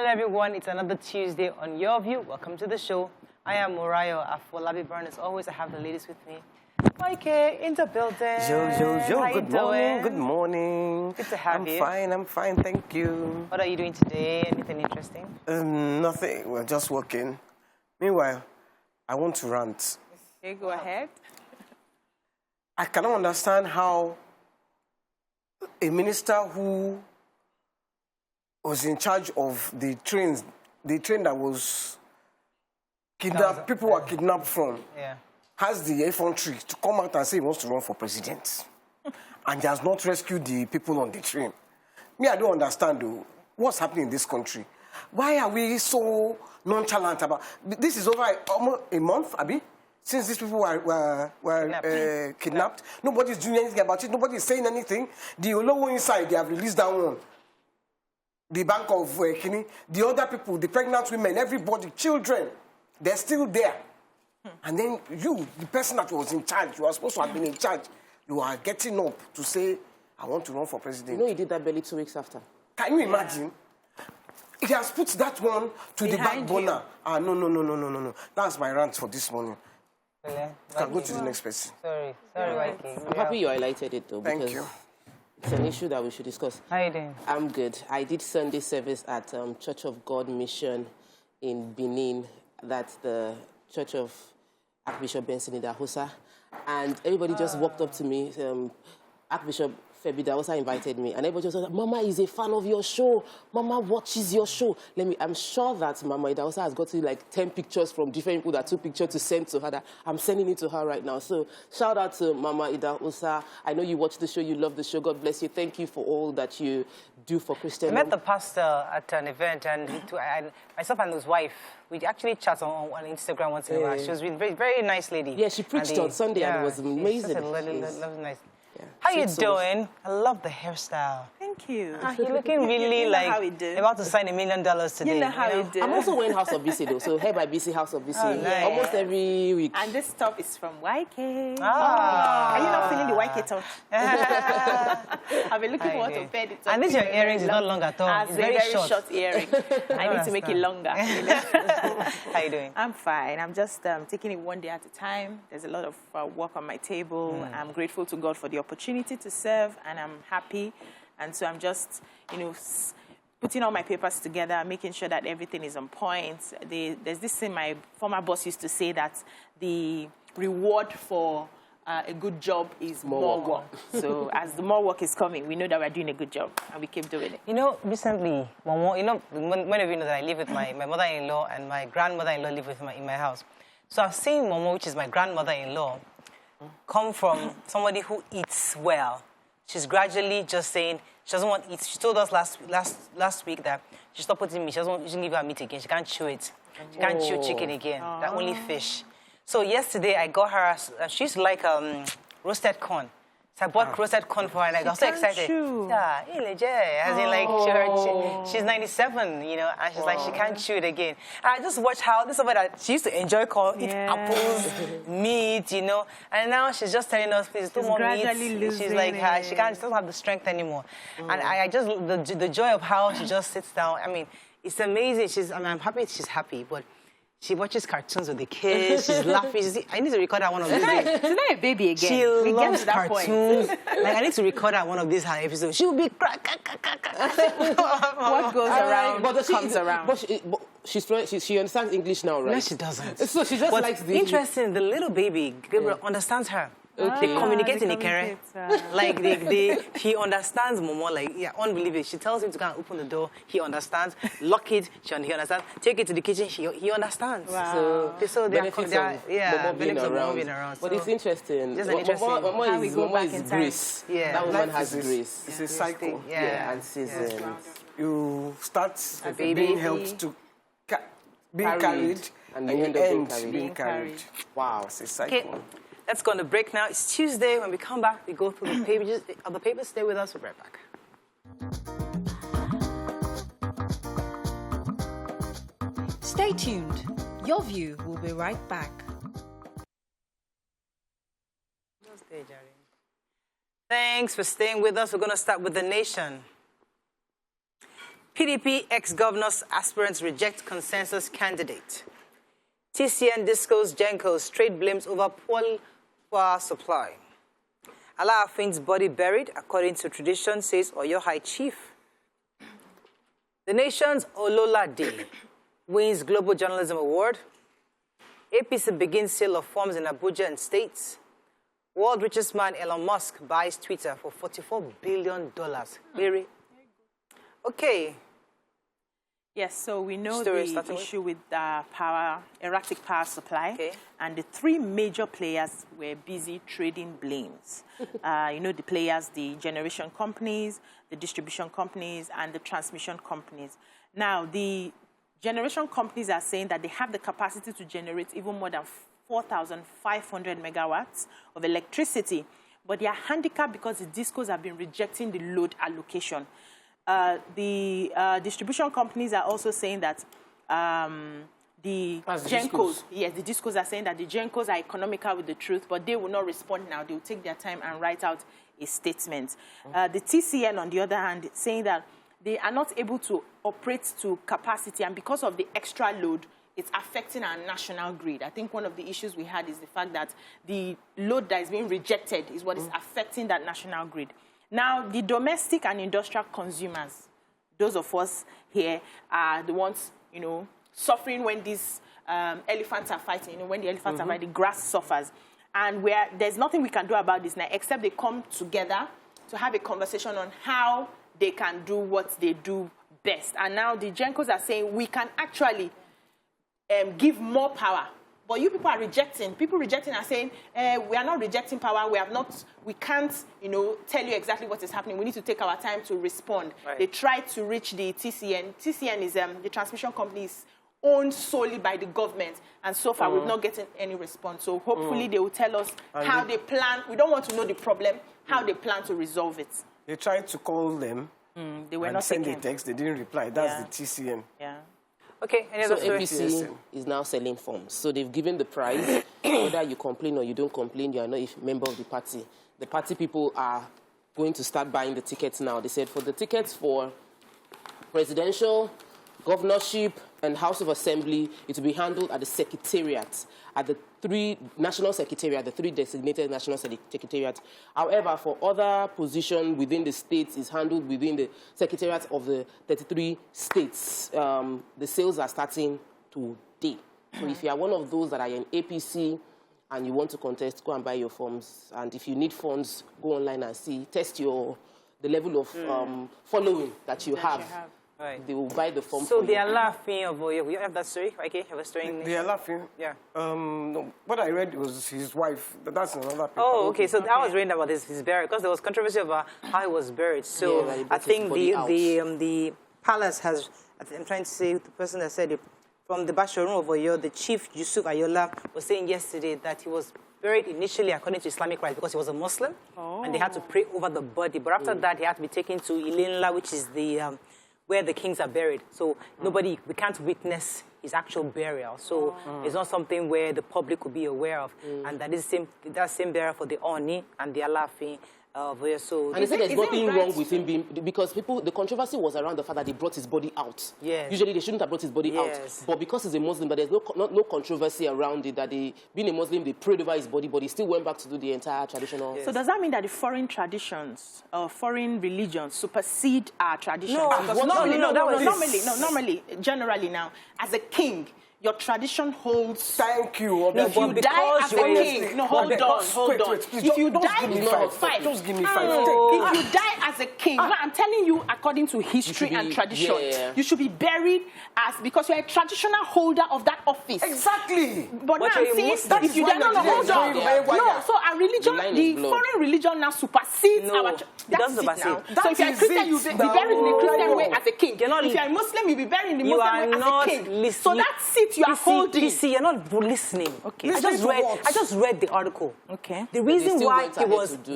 Hello everyone, it's another Tuesday on Your View. Welcome to the show. I am Kemi Afolabi. As always, I have the ladies with me. Okay, in the building. Yo. Good morning. Good morning. Good to have you. I'm fine. Thank you. What are you doing today? Anything interesting? Nothing. We're just working. Meanwhile, I want to rant. Okay, go ahead. I cannot understand how a minister who was in charge of the train that was kidnapped, people were kidnapped from, has the effrontery to come out and say he wants to run for president. And he has not rescued the people on the train. Me, I don't understand, though, what's happening in this country. Why are we so nonchalant about... This is over almost a month, Abi, since these people were kidnapped. Nobody's doing anything about it. Nobody's saying anything. The Olowo inside, they have released that one. The bank of Kini, the other people, the pregnant women, everybody, children, they're still there. And then you, the person that was in charge, you are supposed to have been in charge, you are getting up to say, I want to run for president. You know he did that barely 2 weeks after. Can you imagine? He has put that one to the back burner. No. That's my rant for this morning. You can go to the next person. Sorry, YK. I'm happy you highlighted it, though. Thank you. It's an issue that we should discuss. How are you doing? I'm good. I did Sunday service at Church of God Mission in Benin. That's the Church of Archbishop Benson Idahosa. And everybody just walked up to me. Archbishop Febi Idahosa invited me. And everybody just said, Mama is a fan of your show. Mama watches your show. I'm sure that Mama Idahosa has gotten like 10 pictures from different people that took pictures to send to her. That I'm sending it to her right now. So shout out to Mama Idahosa. I know you watch the show. You love the show. God bless you. Thank you for all that you do for Christian. I met the pastor at an event, and myself and his wife, we actually chat on Instagram once in a while. She was a very, very nice lady. Yeah, she preached on Sunday, and it was amazing. Nice. How you doing? I love the hairstyle. Thank you. You're looking really like about to sign $1 million today. You know how we do. I'm also wearing House of BC, though. So hair by BC, House of BC, nice. almost every week. And this stuff is from YK. Ah. Are you not feeling the YK touch? I've been looking forward to pair it. And this your earrings is not long at all. It's very short earring. I need to make it longer. How you doing? I'm fine. I'm just taking it one day at a time. There's a lot of work on my table. I'm grateful to God for the opportunity to serve, and I'm happy. And so I'm just, putting all my papers together, making sure that everything is on point. There's this thing my former boss used to say, that the reward for a good job is more work. So as the more work is coming, we know that we're doing a good job, and we keep doing it. Recently, Momo, many of you know that I live with my mother-in-law, and my grandmother-in-law live in my house. So I've seen Momo, which is my grandmother-in-law, come from somebody who eats well. She's gradually just saying she doesn't want to eat. She told us last week that she stopped putting meat. She doesn't give her meat again. She can't chew it. She can't chew chicken again. That only fish. So yesterday I got her. She used to like roasted corn. So I bought roasted corn for her, and I got so excited. Yeah, as in like she's 97, and she's like she can't chew it again. And I just watched how this is somebody that she used to enjoy eat apples, meat, and now she's just telling us please do more meat. She's like she doesn't have the strength anymore. And I just the joy of how she just sits down. I mean, it's amazing. I'm happy she's happy, but she watches cartoons with the kids. She's laughing. I need to record her one of these days. She's not a baby again. She loves cartoons. Like, I need to record her one of these episodes. She will be what goes around comes around. But she understands English now, right? No, she doesn't. So she just likes the... Interesting, the little baby, Gabriel, understands her. Okay. They communicate in Ikere. Like, he understands Momo, like, unbelievable. She tells him to go and open the door. He understands. Lock it. He understands. Take it to the kitchen. He understands. Wow. So benefits of Momo being around. So But it's interesting. Just interesting. Momo is grace. Yeah. That woman has grace. It's a cycle. Yeah, and seasons. You start being helped to being carried, and you end up being carried. Wow. It's a cycle. Okay. Let's go on the break now. It's Tuesday. When we come back, we go through the pages of the papers. Stay with us. We'll be right back. Stay tuned. Your View will be right back. Thanks for staying with us. We're going to start with The Nation. PDP ex-governors aspirants reject consensus candidate. TCN disclosed Genco's trade blames over poor power supply. Alaafin's body buried, according to tradition, says Oyo High Chief. The nation's Olola Day wins Global Journalism Award. APC begins sale of farms in Abuja and states. World richest man Elon Musk buys Twitter for $44 billion. Really? Okay. Yes, so we know the issue with erratic power supply. Okay. And the three major players were busy trading blames. You know, the players, the generation companies, the distribution companies, and the transmission companies. Now, the generation companies are saying that they have the capacity to generate even more than 4,500 megawatts of electricity, but they are handicapped because the discos have been rejecting the load allocation. The distribution companies are also saying that the Gencos, yes, the discos are saying that the Gencos are economical with the truth, but they will not respond now. They will take their time and write out a statement. The TCN, on the other hand, saying that they are not able to operate to capacity, and because of the extra load, it's affecting our national grid. I think one of the issues we had is the fact that the load that is being rejected is what is affecting that national grid. Now, the domestic and industrial consumers, those of us here, are the ones, you know, suffering when these elephants are fighting. You know, when the elephants are fighting, the grass suffers. And there's nothing we can do about this now, except they come together to have a conversation on how they can do what they do best. And now the Gencos are saying we can actually give more power. But you people are rejecting. People rejecting are saying, we are not rejecting power. We can't, you know, tell you exactly what is happening. We need to take our time to respond. Right. They tried to reach the TCN. TCN is the transmission company is owned solely by the government. And so far, we've not gotten any response. So hopefully they will tell us how they plan. We don't want to know the problem, how they plan to resolve it. They tried to call them. They were not send a text. They didn't reply. That's the TCN. Yeah. Okay, so APC is now selling forms. So they've given the price. Whether you complain or you don't complain, you are not a member of the party. The party people are going to start buying the tickets now. They said for the tickets for presidential, governorship, and House of Assembly, it will be handled at the secretariat, at the three national secretariat, the three designated national secretariat. However, for other positions within the states, is handled within the secretariat of the 33 states. The sales are starting today. So if you are one of those that are in APC and you want to contest, go and buy your forms. And if you need funds, go online and see, test the level of following that you have. Right. They will buy the form. So they are laughing over you. You have that story? Okay, have a story. They are laughing. Yeah. No, what I read was his wife. That's another paper. Oh, okay. So I was reading about his burial because there was controversy about how he was buried. So yeah, I think the palace has. I'm trying to say the person that said it from the Basharoon of Oyo, the chief Yusuf Ayola was saying yesterday that he was buried initially according to Islamic rites because he was a Muslim, and they had to pray over the body. But after that, he had to be taken to Ilinla, which is the where the kings are buried. So we can't witness his actual burial. So it's not something where the public could be aware of. And that is that same burial for the Oni and the Alaafi. So and he said there's nothing wrong with him being, because the controversy was around the fact that they brought his body out. Yes. Usually they shouldn't have brought his body out. But because he's a Muslim, but there's no controversy around it, that being a Muslim, they prayed over his body, but he still went back to do the entire traditional. Yes. So does that mean that the foreign traditions or foreign religions supersede our traditions? No, normally, generally now, as a king, your tradition holds. Thank you. If you die as a king, hold on. If you die, just give me 5. Just give me 5. If you die as a king, I'm telling you, according to history and tradition, you should be buried because you're a traditional holder of that office. Exactly. But now I'm saying, if you die, hold on. No, so our religion, the foreign religion now supersedes our. That's it now. So if you're a Christian, you'll be buried in the Christian way as a king. If you're a Muslim, you'll be buried in the Muslim way as a king. So that's it. You are holding. You're not listening. Okay. I just read the article. Okay. The reason why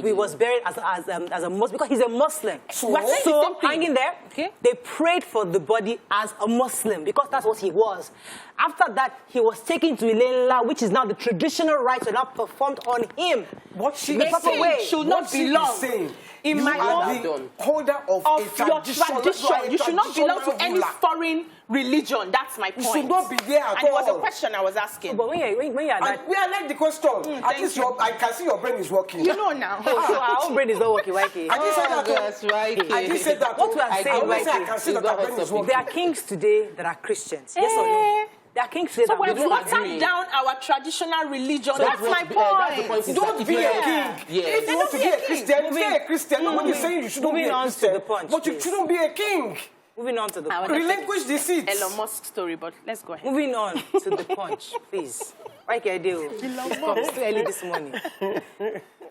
he was buried as a Muslim because he's a Muslim. So hanging there, they prayed for the body as a Muslim because that's what he was. After that, he was taken to Ilela, which is now the traditional rites are now performed on him. What she The is proper saying way. should not what she is belong saying, in you my are own the holder of a your tradition. tradition. You should not belong to any ruler. foreign religion. That's my point. You should not be there at And it was a all. question I was asking. But when you're And that, we are like the question. At thank least you. I can see your brain is working. You know now. so our own brain is not working, Waike. I didn't say that. That's right. I didn't say that. What we are I saying, always say I Waike, can see is that not our brain is her working. There are kings today that are Christians. Yes or no? There are kings today So that we've don't watered agree. down our traditional religion. That's what- my that's the point. point. Don't be a king. Yes. If you want to be a Christian, stay a Christian. Nobody is saying you shouldn't be moving a on to Christian. the punch, But you please. shouldn't be a king. Moving on to the punch. Relinquish the seats. Elon Musk story, but let's go ahead. Moving on to the punch, please. Waike, I do. It's too early this morning.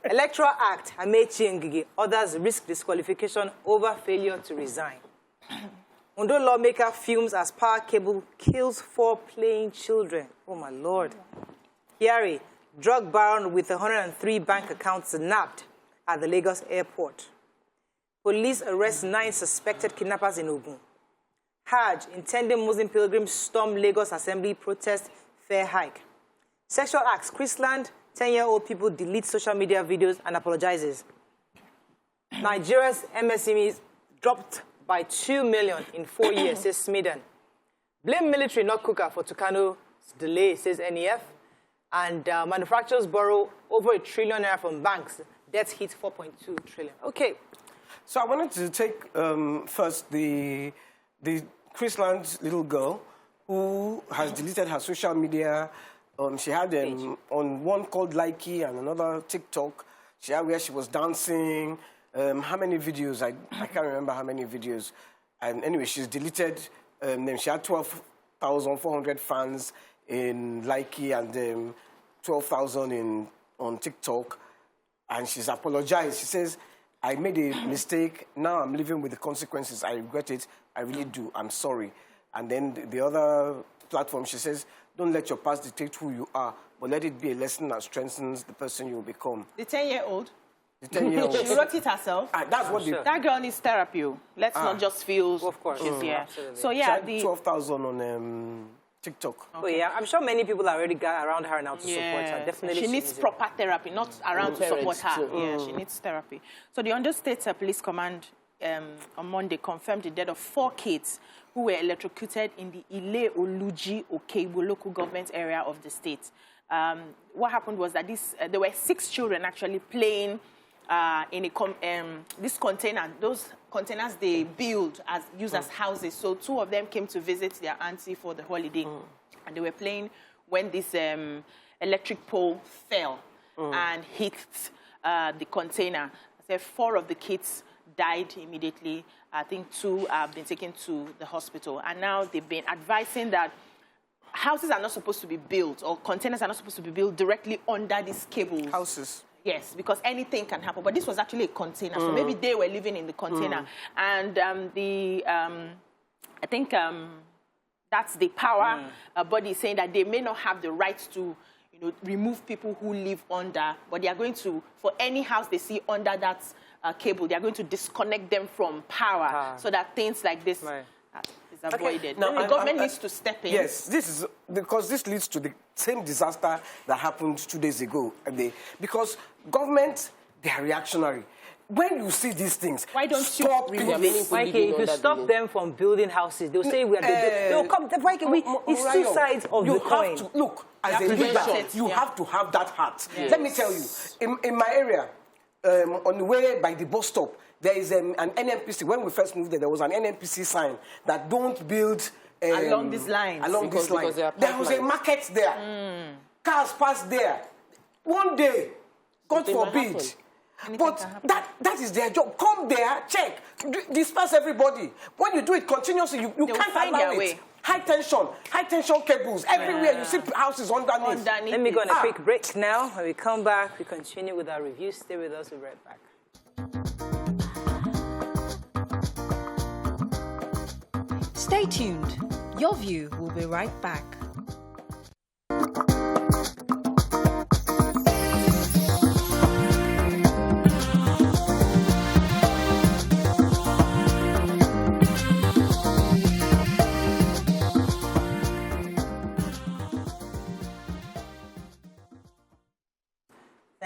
Electoral Act, Amechi Ngige, others risk disqualification over failure to resign. Ondo lawmaker fumes as power cable kills 4 playing children. Oh, my Lord. Kyari, drug baron with 103 bank accounts nabbed at the Lagos airport. Police arrest 9 suspected kidnappers in Ogun. Hajj, intending Muslim pilgrims storm Lagos Assembly protest fare hike. Sexual acts, Chrisland, 10-year-old people delete social media videos and apologizes. Nigeria's MSMEs dropped by 2 million in 4 years, says Smiden. Blame military, not cooker, for Tucano's delay, says NEF. And manufacturers borrow over $1 trillion from banks. Debt hits 4.2 trillion. Okay. So I wanted to take first the Chrisland's little girl who has deleted her social media. She had on one called Likey and another TikTok. She had where she was dancing. How many videos? I can't remember how many videos. And anyway, she's deleted. Then she had 12,400 fans in Likey and 12,000 on TikTok. And she's apologized. She says, I made a mistake. Now I'm living with the consequences. I regret it. I really do. I'm sorry. And then the other platform, she says, don't let your past dictate who you are, but let it be a lesson that strengthens the person you will become. The 10-year-old. The 10-year-old. She wrote it herself. That's what That girl needs therapy. Let's not just feel Of course. she's here. Absolutely. So She yeah, had 12,000 on TikTok. Oh, yeah. I'm sure many people are already got around her now to support her. Definitely. she needs it. proper therapy, not around to support Parents her. too. Yeah, she needs therapy. So the Ondo State Police Command on Monday confirmed the death of 4 kids who were electrocuted in the Ile Oluji Okeibo local government area of the state. What happened was that there were 6 children actually playing in this container. Those containers they build use as houses. So 2 of them came to visit their auntie for the holiday, and they were playing when this electric pole fell and hit the container. So 4 of the kids died immediately. I think 2 have been taken to the hospital, and now they've been advising that houses are not supposed to be built, or containers are not supposed to be built directly under these cables. Houses. Yes, because anything can happen. But this was actually a container, so maybe they were living in the container. And I think that's the power body saying that they may not have the right to, remove people who live under, but they are going to, for any house they see under that cable, they are going to disconnect them from power so that things like this is avoided. Now, the government needs to step in. Yes, this is because this leads to the same disaster that happened 2 days ago. Because government, they are reactionary. When you see these things, Why don't you stop remove it. Waike, if you stop them from building houses, they'll say we are they'll come. Waike, it's 2 sides of the coin. Have to, look, as a to leader, prevent it, you yeah. have to have that heart. Yes. Let me tell you, in my area, on the way by the bus stop, there is an NNPC. When we first moved there was an NNPC sign that don't build Along these lines. Because there are There was a pipelines. market there. Cars passed there. One day, God Something might forbid. Anything can But happen. that is their job. Come there, check, disperse everybody. When you do it continuously, you will can't find allow their it. way. High tension cables everywhere. You see houses underneath. Let me go on a quick break now. When we come back, we continue with our review. Stay with us. We'll be right back. Stay tuned. Your view will be right back.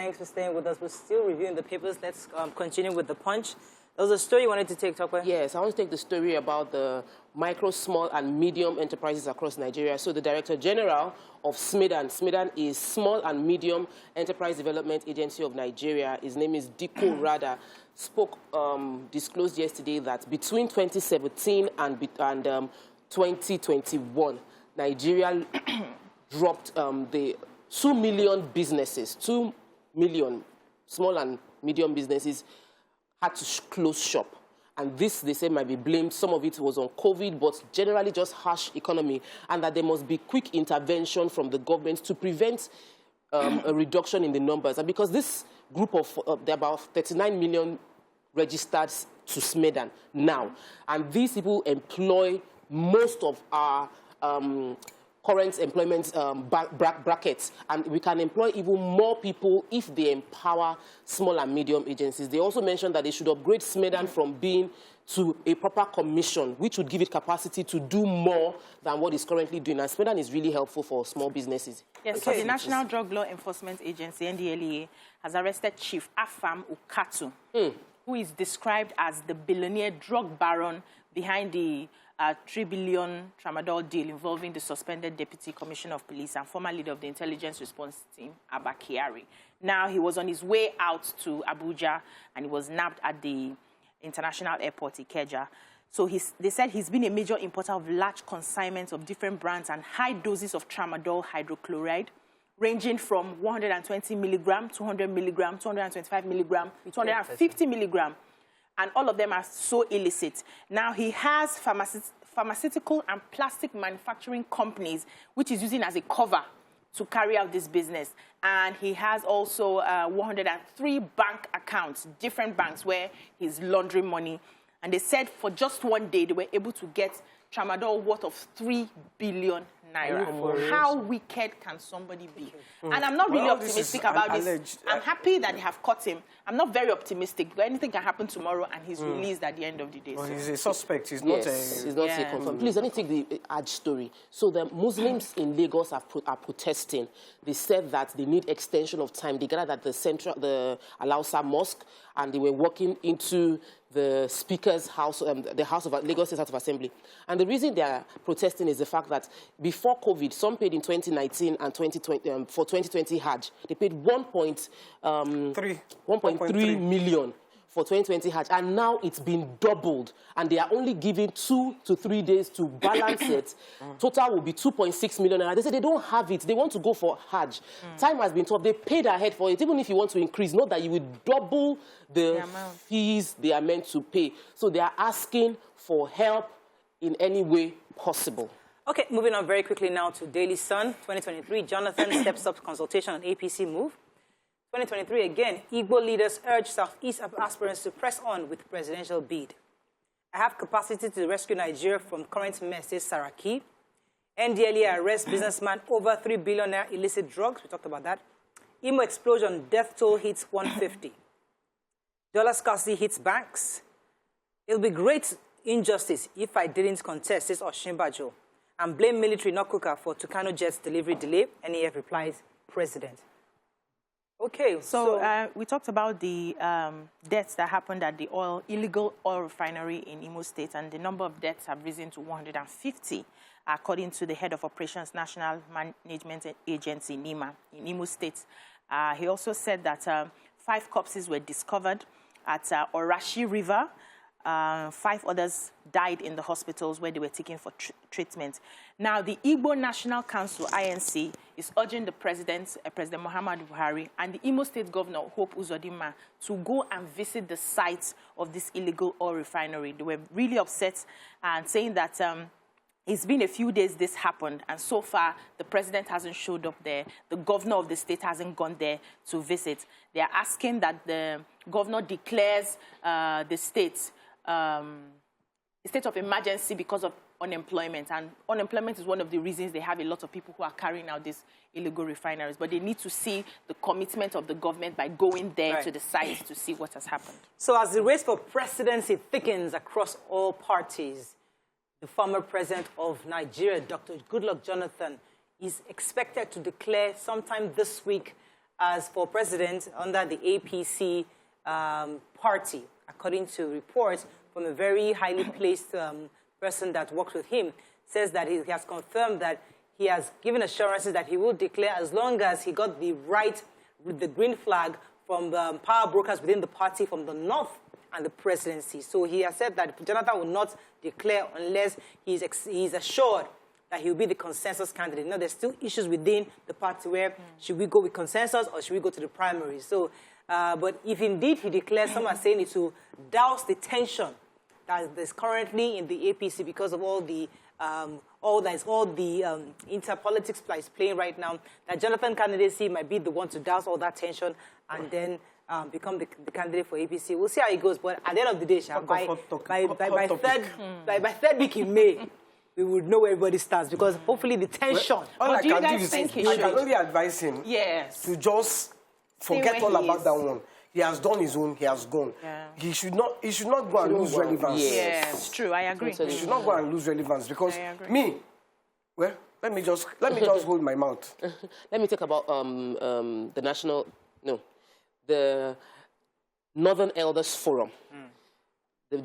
Thanks for staying with us. We're still reviewing the papers. Let's continue with the punch. There was a story you wanted to take, Tokwe? Yes, I want to take the story about the micro, small, and medium enterprises across Nigeria. So the Director General of SMIDAN is Small and Medium Enterprise Development Agency of Nigeria. His name is Diko Rada. Disclosed yesterday that between 2017 and 2021, Nigeria dropped the 2 million businesses, 2 million small and medium businesses had to close shop. And this, they say, might be blamed. Some of it was on COVID, but generally just harsh economy, and that there must be quick intervention from the government to prevent a reduction in the numbers. And because this group of, there are about 39 million registered to SMIDAN now, and these people employ most of our current employment brackets, and we can employ even more people if they empower small and medium agencies. They also mentioned that they should upgrade SMIDAN from being to a proper commission, which would give it capacity to do more than what it's currently doing. And SMIDAN is really helpful for small businesses. Yes, so the National Drug Law Enforcement Agency, NDLEA, has arrested Chief Afam Ukatu, who is described as the billionaire drug baron behind the 3 billion tramadol deal involving the suspended Deputy Commissioner of Police and former leader of the Intelligence Response Team, Abba Kyari. Now, he was on his way out to Abuja, and he was nabbed at the International Airport, Ikeja. So they said he's been a major importer of large consignments of different brands and high doses of tramadol hydrochloride, ranging from 120 milligram, 200 milligram, 225 milligram, 250 milligram. And all of them are so illicit. Now, he has pharmaceutical and plastic manufacturing companies, which he's using as a cover to carry out this business. And he has also 103 bank accounts, different banks, where he's laundering money. And they said for just one day, they were able to get tramadol worth of 3 billion naira. How wicked can somebody be? And I'm not really optimistic about this. I'm happy that they have caught him. I'm not very optimistic, because anything can happen tomorrow, and he's released at the end of the day. Well, so. he's a suspect. He's not He's not a confirmed. Please, let me take the Hajj story. So the Muslims in Lagos are protesting. They said that they need extension of time. They gathered at the Al-Awsa Mosque, and they were walking into the Speaker's house, the House of Lagos State House of Assembly. And the reason they are protesting is the fact that before COVID, some paid in 2019 and 2020 for 2020 Hajj. They paid 1.3 million for 2020 Hajj, and now it's been doubled, and they are only giving 2 to 3 days to balance it. Total will be 2.6 million. And they say they don't have it. They want to go for Hajj. Time has been tough. They paid ahead for it. Even if you want to increase, note that you will double the fees they are meant to pay. So they are asking for help in any way possible. Okay, moving on very quickly now to Daily Sun, 2023. Jonathan steps up consultation on APC move. 2023 again, Igbo leaders urge Southeast aspirants to press on with presidential bid. I have capacity to rescue Nigeria from current mess, says Saraki. NDLEA arrests businessman over 3 billion naira illicit drugs. We talked about that. Imo explosion, death toll hits 150. Dollar scarcity hits banks. It'll be great injustice if I didn't contest, says Oshimbajo. And blame military, not Kuka, for Tucano Jet's delivery delay. NEF replies, President. Okay, so we talked about the deaths that happened at the illegal oil refinery in Imo State, and the number of deaths have risen to 150, according to the head of Operations National Management Agency, NIMA, in Imo State. He also said that 5 corpses were discovered at Orashi River. 5 others died in the hospitals where they were taken for treatment. Now, the Igbo National Council, INC, is urging the President Muhammadu Buhari, and the Imo State Governor, Hope Uzodinma, to go and visit the site of this illegal oil refinery. They were really upset and saying that it's been a few days this happened, and so far the President hasn't showed up there. The governor of the state hasn't gone there to visit. They are asking that the governor declares the state a state of emergency because of unemployment, and unemployment is one of the reasons they have a lot of people who are carrying out these illegal refineries. But they need to see the commitment of the government by going there to the site to see what has happened. So as the race for presidency thickens across all parties, the former president of Nigeria, Dr. Goodluck Jonathan, is expected to declare sometime this week as for president under the APC party, according to reports from a very highly placed person that works with him, says that he has confirmed that he has given assurances that he will declare as long as he got the right, with the green flag from the power brokers within the party from the north and the presidency. So he has said that Jonathan will not declare unless he's assured that he will be the consensus candidate. Now, there's still issues within the party where should we go with consensus or should we go to the primary? So, but if indeed he declares, some are saying it to douse the tension that is currently in the APC because of all the interpolitics that is playing right now, that Jonathan candidacy might be the one to douse all that tension and then become the candidate for APC. We'll see how it goes. But at the end of the day, by third week in May, we would know where everybody stands because hopefully the tension. Well, all I can do is I can only advise him to just forget all about that one. He has done his own. He has gone. Yeah. He should not go and lose relevance. Yes, it's true. I agree. He should not go and lose relevance because well, let me just hold my mouth. Let me talk about the Northern Elders Forum. The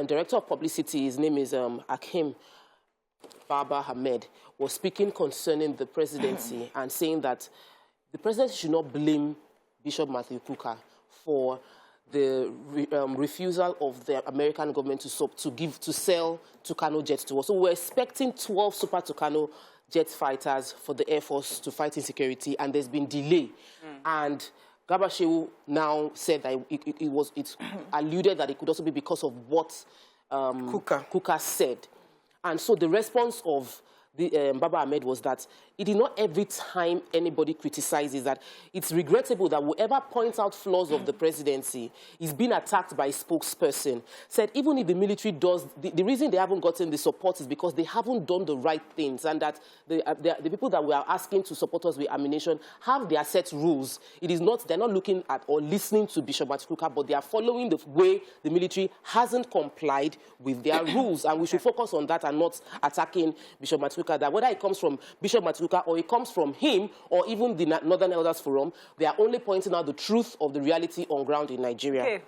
director of publicity, his name is Hakeem Olaosebikan, was speaking concerning the presidency and saying that the president should not blame Bishop Matthew Kukah for the refusal of the American government to sell Tucano jets to us. So we're expecting 12 Super Tucano jet fighters for the Air Force to fight insecurity, and there's been delay. And Garba Shehu now said that it alluded that it could also be because of what Kukah said. And so the response of Baba Ahmed was that it is not every time anybody criticizes that. It's regrettable that whoever points out flaws of the presidency is being attacked by a spokesperson. Said even if the military does, the reason they haven't gotten the support is because they haven't done the right things, and that the people that we are asking to support us with ammunition have their set rules. It is not, they're not looking at or listening to Bishop Matthew Kukah, but they are following the way the military hasn't complied with their rules. And we should focus on that and not attacking Bishop Matthew Kukah. That whether it comes from Bishop Matthew Kukah or it comes from him or even the Northern Elders Forum, they are only pointing out the truth of the reality on ground in Nigeria. Okay.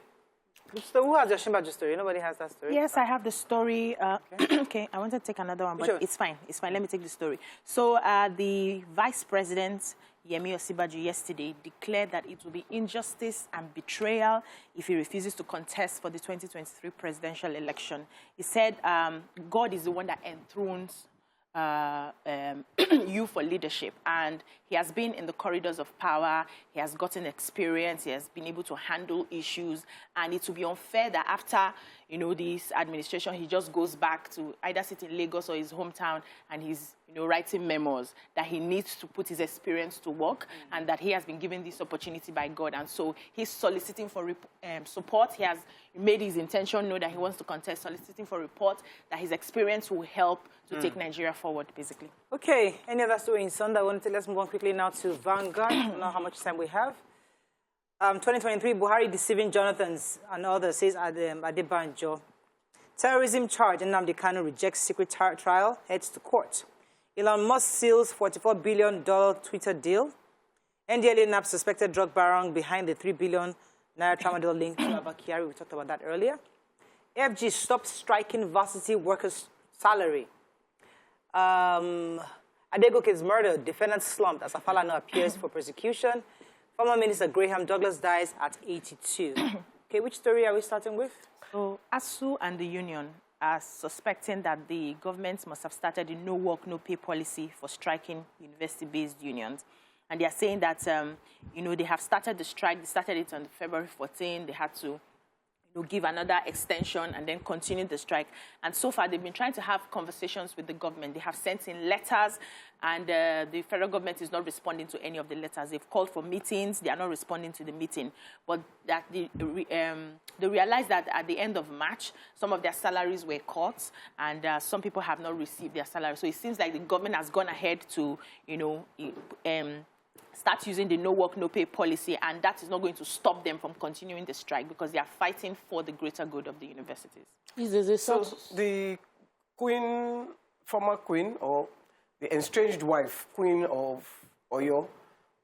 So who has the Shimbaji story? Nobody has that story? Yes, I have the story. Okay, I wanted to take another one, but it's fine. It's fine. Let me take the story. So the Vice President, Kemi Afolabi, yesterday declared that it will be injustice and betrayal if he refuses to contest for the 2023 presidential election. He said God is the one that enthrones you for leadership, and he has been in the corridors of power. He has gotten experience. He has been able to handle issues, and it would be unfair that after this administration he just goes back to either sit in Lagos or his hometown and he's writing memos. That he needs to put his experience to work, and that he has been given this opportunity by God, and so he's soliciting for support. He has made his intention known that he wants to contest, soliciting for report that his experience will help to take Nigeria forward, basically. Okay, any other story in Sunday? Let's move on quickly now to Vanguard. I don't know how much time we have. 2023, Buhari deceiving Jonathans and others, says Adebanjo. Terrorism charge, Nnamdi Kanu rejects secret trial, heads to court. Elon Musk seals $44 billion Twitter deal. NDLA naps suspected drug baron behind the $3 billion Naira tramadol link to Abba Kyari. We talked about that earlier. FG stopped striking varsity workers' salary. Adegoke's murder, defendant slumped as Afalana appears for prosecution. Former Minister Graham Douglas dies at 82. Okay, which story are we starting with? So, ASU and the union are suspecting that the government must have started a no-work, no-pay policy for striking university-based unions. And they are saying that, they have started the strike. They started it on February 14. They had to give another extension and then continue the strike. And so far, they've been trying to have conversations with the government. They have sent in letters, and the federal government is not responding to any of the letters. They've called for meetings. They are not responding to the meeting. But that they realized that at the end of March, some of their salaries were cut, and some people have not received their salary. So it seems like the government has gone ahead to, start using the no-work, no-pay policy, and that is not going to stop them from continuing the strike because they are fighting for the greater good of the universities. So the former queen, or the estranged wife, Queen of Oyo,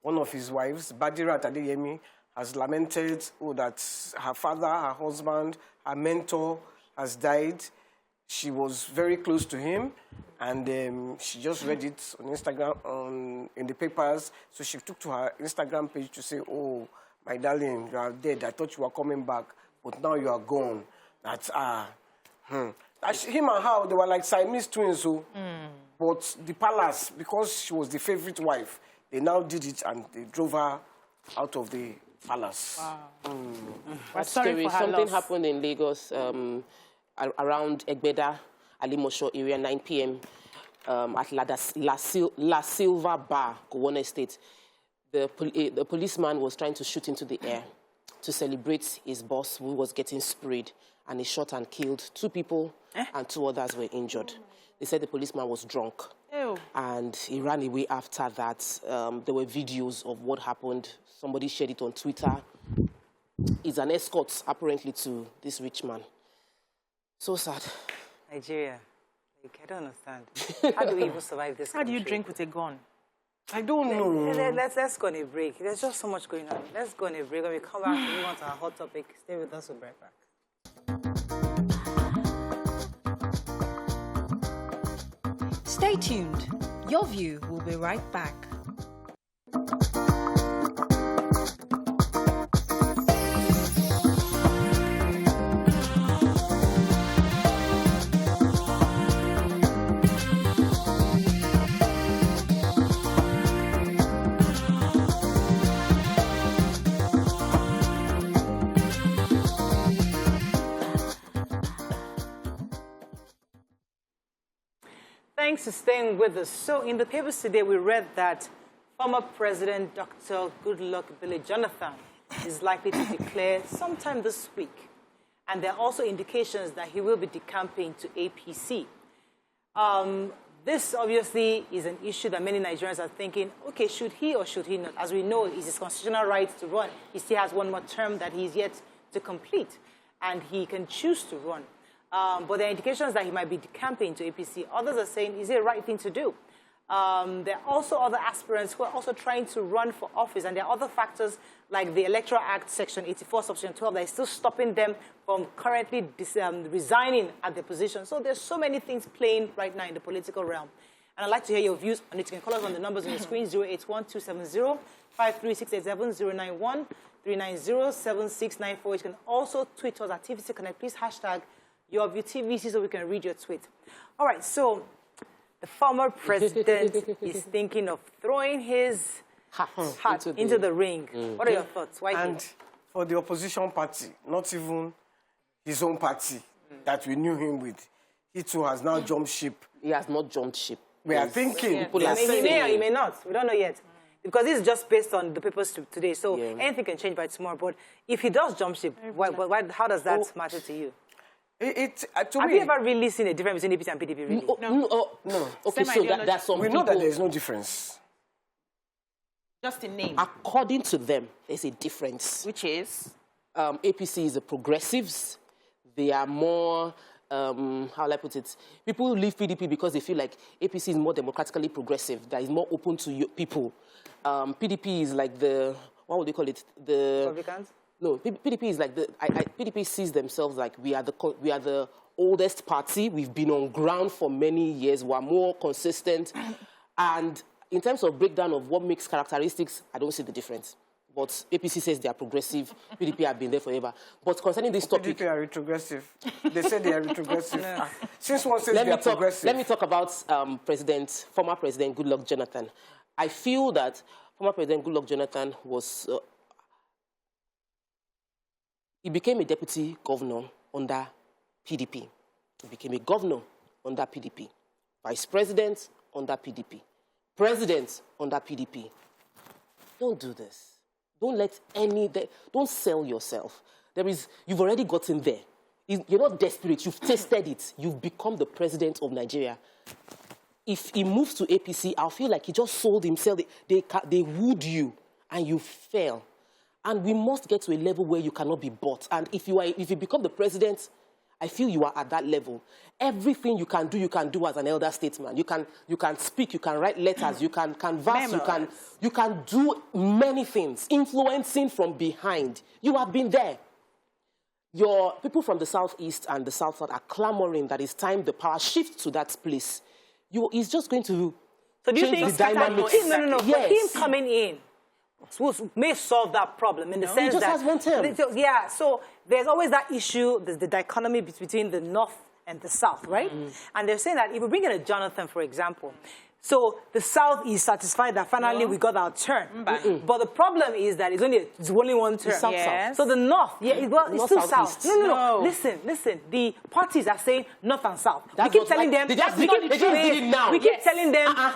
one of his wives, Badira Tadeyemi, has lamented that her father, her husband, her mentor has died. She was very close to him, and she just read it on Instagram, in the papers. So she took to her Instagram page to say, "Oh, my darling, you are dead. I thought you were coming back, but now you are gone." That's him and her, they were like Siamese twins. So, but the palace, because she was the favorite wife, they now did it and they drove her out of the palace. Wow. That's scary. Something happened in Lagos around Egbeda, Alimosho area, 9 p.m. At La Silva Bar, Gowon Estate. The policeman was trying to shoot into the air to celebrate his boss, who was getting sprayed, and he shot and killed 2 people, and 2 others were injured. They said the policeman was drunk. Ew. And he ran away after that. There were videos of what happened. Somebody shared it on Twitter. He's an escort, apparently, to this rich man. So sad. Nigeria. Like, I don't understand. How do we even survive this country? How do you drink with a gun? I don't know. Let's go on a break. There's just so much going on. Let's go on a break. When we come back, we move on to our hot topic. Stay with us. We'll be right back. Stay tuned. Your View will be right back. Thanks for staying with us. So in the papers today, we read that former President Dr. Goodluck Jonathan is likely to declare sometime this week. And there are also indications that he will be decamping to APC. This obviously is an issue that many Nigerians are thinking, okay, should he or should he not? As we know, it's his constitutional right to run. He still has one more term that he's yet to complete, and he can choose to run. But there are indications that he might be decamping to APC. Others are saying, is it the right thing to do? There are also other aspirants who are also trying to run for office, and there are other factors like the Electoral Act, Section 84, Section 12, that is still stopping them from currently resigning at their position. So there's so many things playing right now in the political realm. And I'd like to hear your views on it. You can call us on the numbers on the screen, 081-270-53687, 091-390-7694. You can also tweet us at TVC Connect. Please hashtag Your View TVC so we can read your tweet. All right, so the former president is thinking of throwing his hat into the ring. What are your thoughts? Why and for the opposition party, not even his own party that we knew him with, he too has now jumped ship. He has not jumped ship. We are thinking. He may or he may not. We don't know yet. Because this is just based on the papers today. So anything can change by tomorrow. But if he does jump ship, how does that matter to you? Have you ever really seen a difference between APC and PDP, really? No. Okay, so that's some we know that there's no difference. Just in name. According to them, there's a difference. Which is? APC is the progressives. They are more, how will I put it? People leave PDP because they feel like APC is more democratically progressive, that is more open to people. PDP is like the, what would you call it? The Republicans? No, PDP is like PDP sees themselves like we are the oldest party. We've been on ground for many years. We're more consistent. And in terms of breakdown of what makes characteristics, I don't see the difference. But APC says they are progressive. PDP have been there forever. But concerning this topic... PDP are retrogressive. They say they are retrogressive. Since one says they are progressive... Let me talk about former President Goodluck Jonathan. I feel that former President Goodluck Jonathan was... he became a deputy governor under PDP. He became a governor under PDP. Vice president under PDP. President under PDP. Don't do this. Don't sell yourself. You've already gotten there. You're not desperate. You've tasted it. You've become the president of Nigeria. If he moves to APC, I'll feel like he just sold himself. They wooed you, and you fell. And we must get to a level where you cannot be bought. And if you become the president, I feel you are at that level. Everything you can do as an elder statesman. You can speak, you can write letters, you can canvass, you can do many things, influencing from behind. You have been there. Your people from the southeast and the south are clamoring that it's time the power shifts to that place. It's just going to change the dynamics. No. Yes. But him coming in may solve that problem in the sense he just that... has one term. Yeah, so there's always that issue, there's the dichotomy between the north and the south, right? And they're saying that if we bring in a Jonathan, for example, so the south is satisfied that finally we got our turn. But the problem is that it's only one turn. Yes. So the north, it's still south. No. Listen. The parties are saying north and south. We keep telling them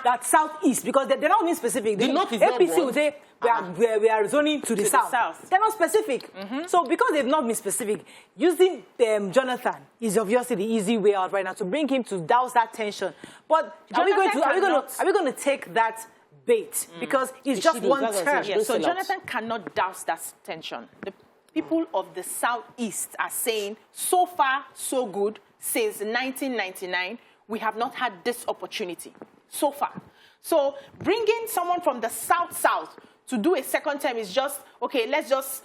that southeast because they're not being specific. The north is APC will say we are zoning to the south. They're not specific. So because they've not been specific, using Jonathan is obviously the easy way out right now to bring him to douse that tension. But are we going to take that bait? Because it's just one term. Yeah, so Jonathan cannot douse that tension. The people of the southeast are saying, so far, so good, since 1999, we have not had this opportunity. So far. So bringing someone from the south to do a second term is just, okay, let's just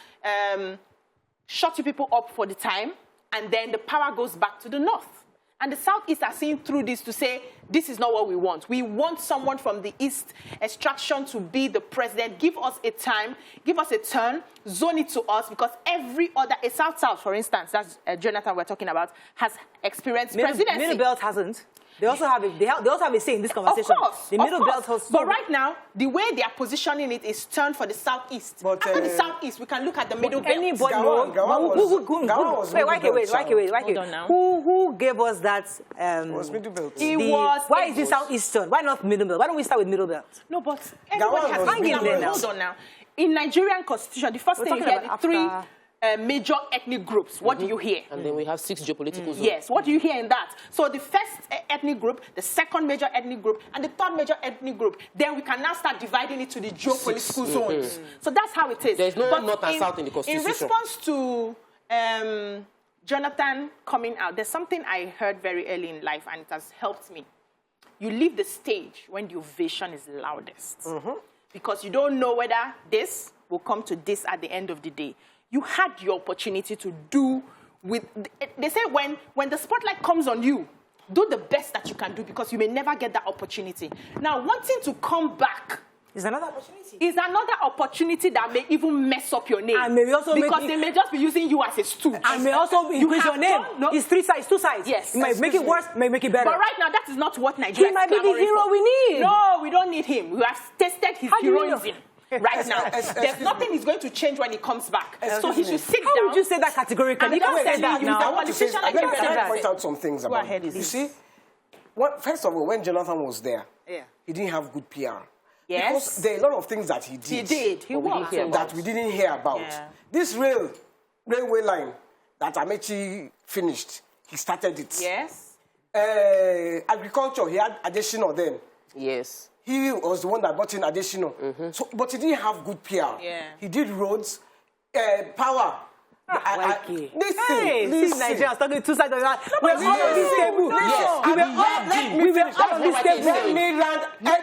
shut you people up for the time, and then the power goes back to the north. And the southeast are seeing through this to say, this is not what we want. We want someone from the east extraction to be the president. Give us a time, give us a turn, zone it to us, because every other, a south-south, for instance, that's Jonathan we're talking about, has experienced presidency. Middle Belt hasn't. They also have a say in this conversation. Of course, the Middle Belt has. But right now, the way they are positioning it is turned for the southeast. But, after the southeast, we can look at the Middle Belt. Anybody who gave us that? Was Middle Belt. Why is it southeastern? Why not Middle Belt? Why don't we start with Middle Belt? No, but everybody has hanging there now. Hold on now. In Nigerian constitution, the first thing you hear is three major ethnic groups. What do you hear? And then we have 6 geopolitical zones. Yes, what do you hear in that? So the first ethnic group, the second major ethnic group, and the third major ethnic group, then we can now start dividing it to the geopolitical zones. So that's how it is. There's no north and south in the constitution. In response to Jonathan coming out, there's something I heard very early in life, and it has helped me. You leave the stage when the ovation is loudest. Because you don't know whether this will come to this at the end of the day. You had your opportunity to do with... They say when the spotlight comes on you, do the best that you can do because you may never get that opportunity. Now, wanting to come back... Is another opportunity. Is another opportunity that may even mess up your name. And maybe also because they may just be using you as a stooge. And may also increase your name. It's 3 sides, 2 sides. Yes. It might make it worse, may make it better. But right now, that is not what Nigeria He might be the hero we need. No, we don't need him. We have tested his heroism. Right now, there's nothing is going to change when he comes back. So he should sit down. How would you say that categorically? You can't say that now. I want to point out some things about it. You see, first of all, when Jonathan was there, he didn't have good PR. Yes. Because there are a lot of things that he did. He did. He worked. That we didn't hear about. Yeah. This railway line that Amechi finished, he started it. Yes. Agriculture, he had additional then. Yes. He was the one that brought in additional. So, but he didn't have good PR. Yeah. He did roads, power. Listen. Nigeria talking 2 sides of that. We're all on this table. We were all on this table.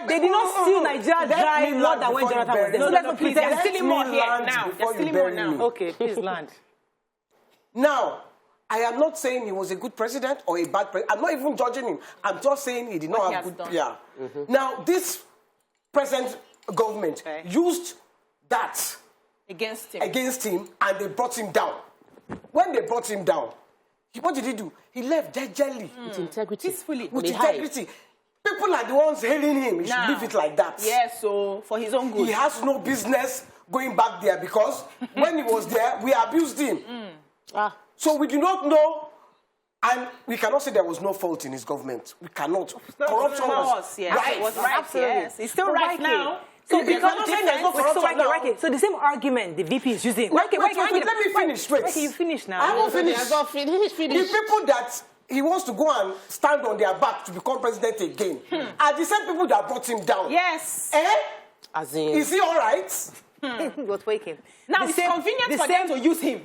They did not steal Nigeria dry more than when Jonathan was there. So let's not pretend. They're stealing more here now. They're stealing more now. Okay, please land. Now, I am not saying he was a good president or a bad president. I'm not even judging him. I'm just saying he did not have good PR. Now, this present government used that against him, and they brought him down. When they brought him down, what did he do? He left Dǝadly. With integrity. Peacefully. With integrity. People are the ones hailing him. He should leave it like that. Yes, so for his own good. He has no business going back there because when he was there, we abused him. So we do not know, and we cannot say there was no fault in his government. We cannot. Corruption was right. It was right. Absolutely. Yes. It's still right now. So because so the same argument the VP is using. Wait, let me finish. Wait. You finish now. I will finish. The people that he wants to go and stand on their back to become president again are the same people that brought him down. Yes. Is he all right? What's waking? Now it's convenient for them to use him.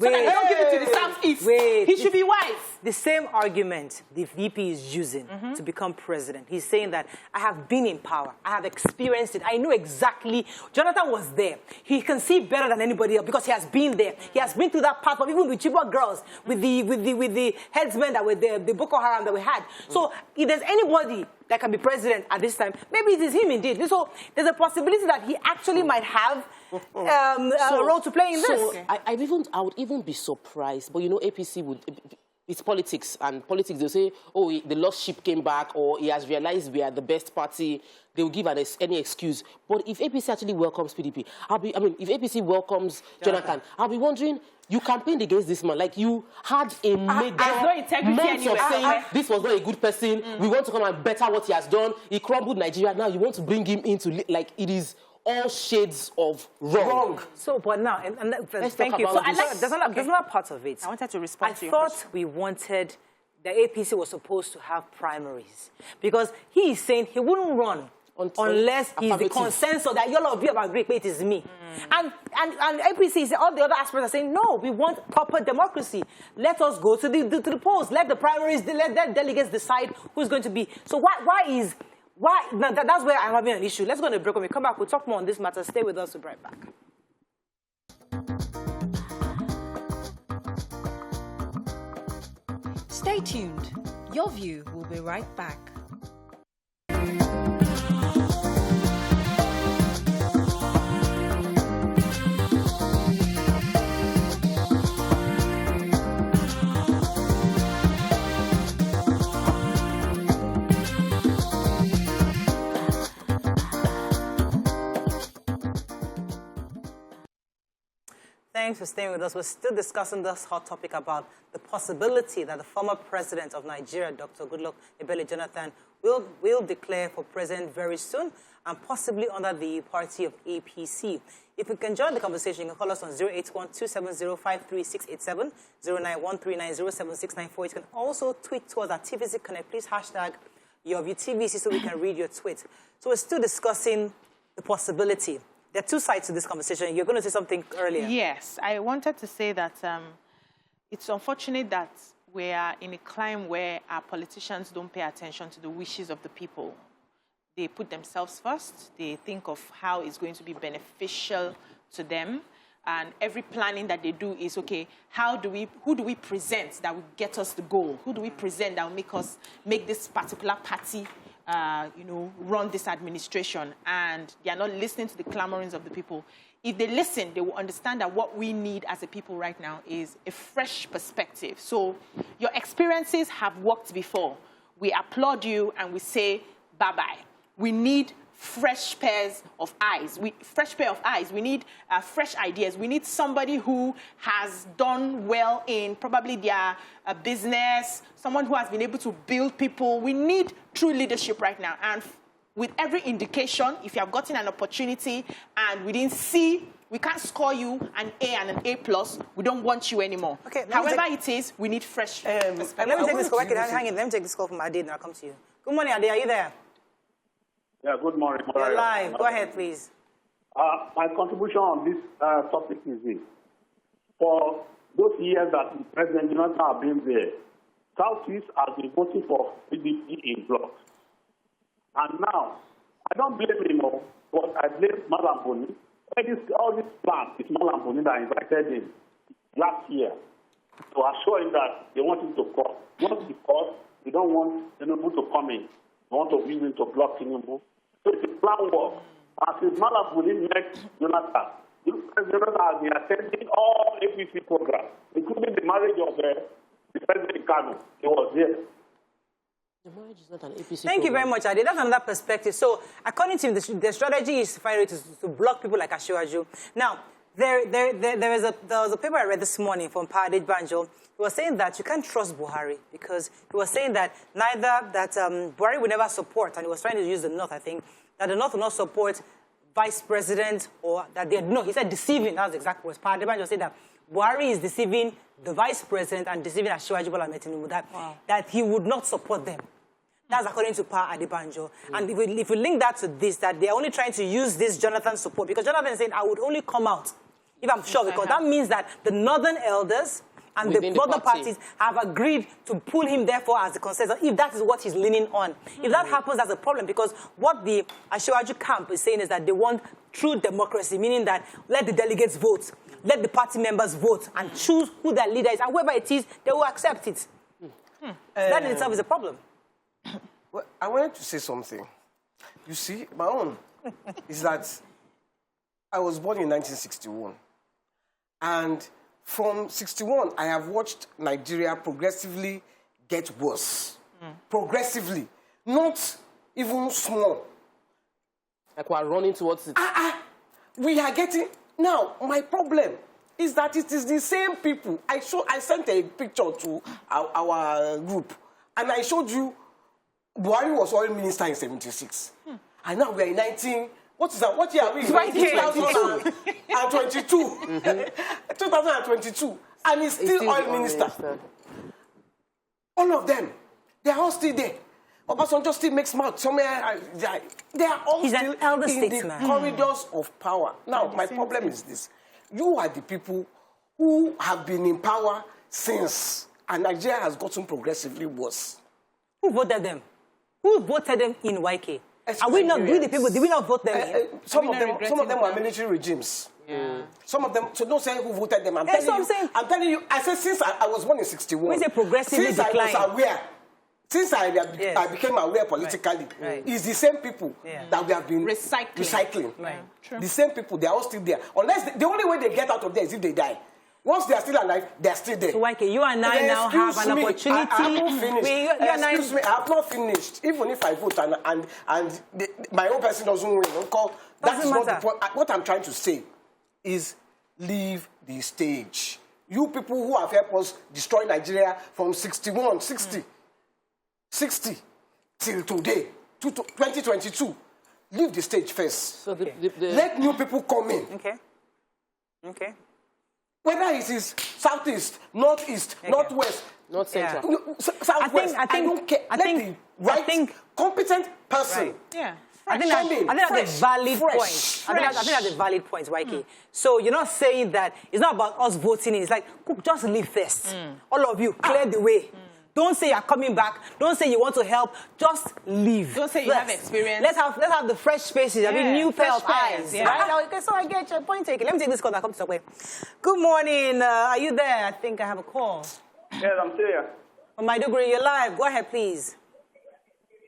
so that they don't give it to the Southeast. He should be wise. The same argument the VP is using to become president. He's saying that I have been in power. I have experienced it. I know exactly. Jonathan was there. He can see better than anybody else because he has been there. He has been through that path of even with Chibok girls, with the headsmen that were there, the Boko Haram that we had. So if there's anybody that can be president at this time, maybe it is him indeed. So there's a possibility that he actually might have a role to play in this. So I would even be surprised, but you know, APC would. It's politics, and politics, they'll say, oh, the lost sheep came back, or he has realized we are the best party. They'll give any excuse. But if APC actually welcomes PDP, if APC welcomes Jonathan, I'll be wondering, you campaigned against this man. Like, you had a major months of saying this was not a good person. We want to come and better what he has done. He crumbled Nigeria. Now you want to bring him into, like, it is all shades of wrong. So, but now, thank you. So there's another part of it. I wanted to respond to your question. I thought we wanted, the APC was supposed to have primaries. Because he is saying he wouldn't run unless he's the consensus that all of you have agreed, it is me. And APC, all the other aspects are saying, no, we want proper democracy. Let us go to the polls. Let the primaries, let delegates decide who's going to be. So why that's where I'm having an issue. Let's go on a break. When we come back, we'll talk more on this matter. Stay with us. We'll be right back. Stay tuned. Your View will be right back. Thanks for staying with us. We're still discussing this hot topic about the possibility that the former president of Nigeria, Dr. Goodluck Ebele Jonathan, will declare for president very soon, and possibly under the party of APC. If you can join the conversation, you can call us on 081-270-53687, 091-390-7694. You can also tweet to us at TVC Connect. Please hashtag YourViewTVC so we can read your tweet. So we're still discussing the possibility. There are two sides to this conversation. You're going to say something earlier. Yes, I wanted to say that it's unfortunate that we are in a climate where our politicians don't pay attention to the wishes of the people. They put themselves first. They think of how it's going to be beneficial to them. And every planning that they do is, okay, who do we present that will get us the goal? Who do we present that will make this particular party run this administration, and they are not listening to the clamorings of the people. If they listen, they will understand that what we need as a people right now is a fresh perspective. So your experiences have worked before. We applaud you and we say bye-bye. We need fresh pairs of eyes. We need fresh ideas. We need somebody who has done well in probably their business, someone who has been able to build people. We need true leadership right now. And with every indication, if you have gotten an opportunity and we didn't see, we can't score you an A and an A+, we don't want you anymore. Okay, however it is, we need fresh perspective. Let me take this call. Let me take this call from Adi and I'll come to you. Good morning, Adi. Are you there? Yeah, good morning. You're live. Go ahead, please. My contribution on this topic is this. For those years that President Jonathan has been there, Southeast has been voting for PDP in blocks. And now, I don't blame him, but I blame Malam Boni. All this plan is Malam Boni that invited him last year to assure him that they want him to come. Not because they don't want Tinubu to come in. They want to use him to block Tinubu. So it's a plan work. And since Malam Boni met Jonathan, Jonathan has been attending all APC programs, including the marriage of the president in Kano. He was there. The marriage is not an APC Thank you very much, Adi. That's another perspective. So, according to him, the strategy is to find a way to block people like Asiwaju. Now, there was a paper I read this morning from Padej Banjo. He was saying that you can't trust Buhari because he was saying that Buhari would never support, and he was trying to use the North, I think, that the North will not support vice president, or that he said deceiving. That was the exact words. Padej Banjo said that Buhari is deceiving the vice president and deceiving Asiwaju Bola Ahmed Tinubu, that he would not support them. That's according to Pa Adebanjo. And if we link that to this, that they are only trying to use this Jonathan support, because Jonathan is saying, I would only come out if I'm sure, because that means that the northern elders and Within the northern party. parties have agreed to pull him, therefore, as the consensus, if that is what he's leaning on. If that happens, that's a problem, because what the Ashewaju camp is saying is that they want true democracy, meaning that let the delegates vote, let the party members vote, and choose who their leader is, and whoever it is, they will accept it. That in itself is a problem. Well, I wanted to say something. You see, my own is that I was born in 1961. And from 61, I have watched Nigeria progressively get worse. Progressively. Not even small. Like we're running towards it. We are getting... Now, my problem is that it is the same people. I sent a picture to our group, and I showed you Buhari was oil minister in 76. And now we are in 19... What is that? What year are we in? 2022. 2022. And he's still oil minister. All of them. They are all still there. Obasanjo still makes mouth somewhere. They are all still in the corridors of power. Now, my problem is this. You are the people who have been in power since, and Nigeria has gotten progressively worse. Who voted them? Who voted them in YK? Are we not good people? Did we not vote them in? Some of them were military regimes. Some of them, so don't say who voted them. I'm telling you, I said since I was born in 61. We say progressively decline. I was aware, since I became aware politically, it's the same people that we have been recycling. The same people, they are all still there. Unless the only way they get out of there is if they die. Once they are still alive, they are still there. So, YK, you and I now have an opportunity. I haven't finished. Excuse me, I have not finished. Even if I vote and my own person doesn't win, that's not the point. What I'm trying to say is leave the stage. You people who have helped us destroy Nigeria from 60 till today, 2022, leave the stage first. So let new people come in. Okay. Whether it is southeast, northeast, northwest, not central, southwest, I don't care. Let the competent person. I think that's a valid point. I think that's a valid point, YK. So you're not saying that it's not about us voting in. It's like, just leave first. All of you, clear the way. Don't say you're coming back. Don't say you want to help. Just leave. Don't say you have experience. Let's have the fresh faces. I mean, new pair of eyes. Right? Okay, so I get your point taken. Let me take this call. I'll come to Subway. Good morning. Are you there? I think I have a call. Yes, I'm still here. From Maiduguri, you're live. Go ahead, please.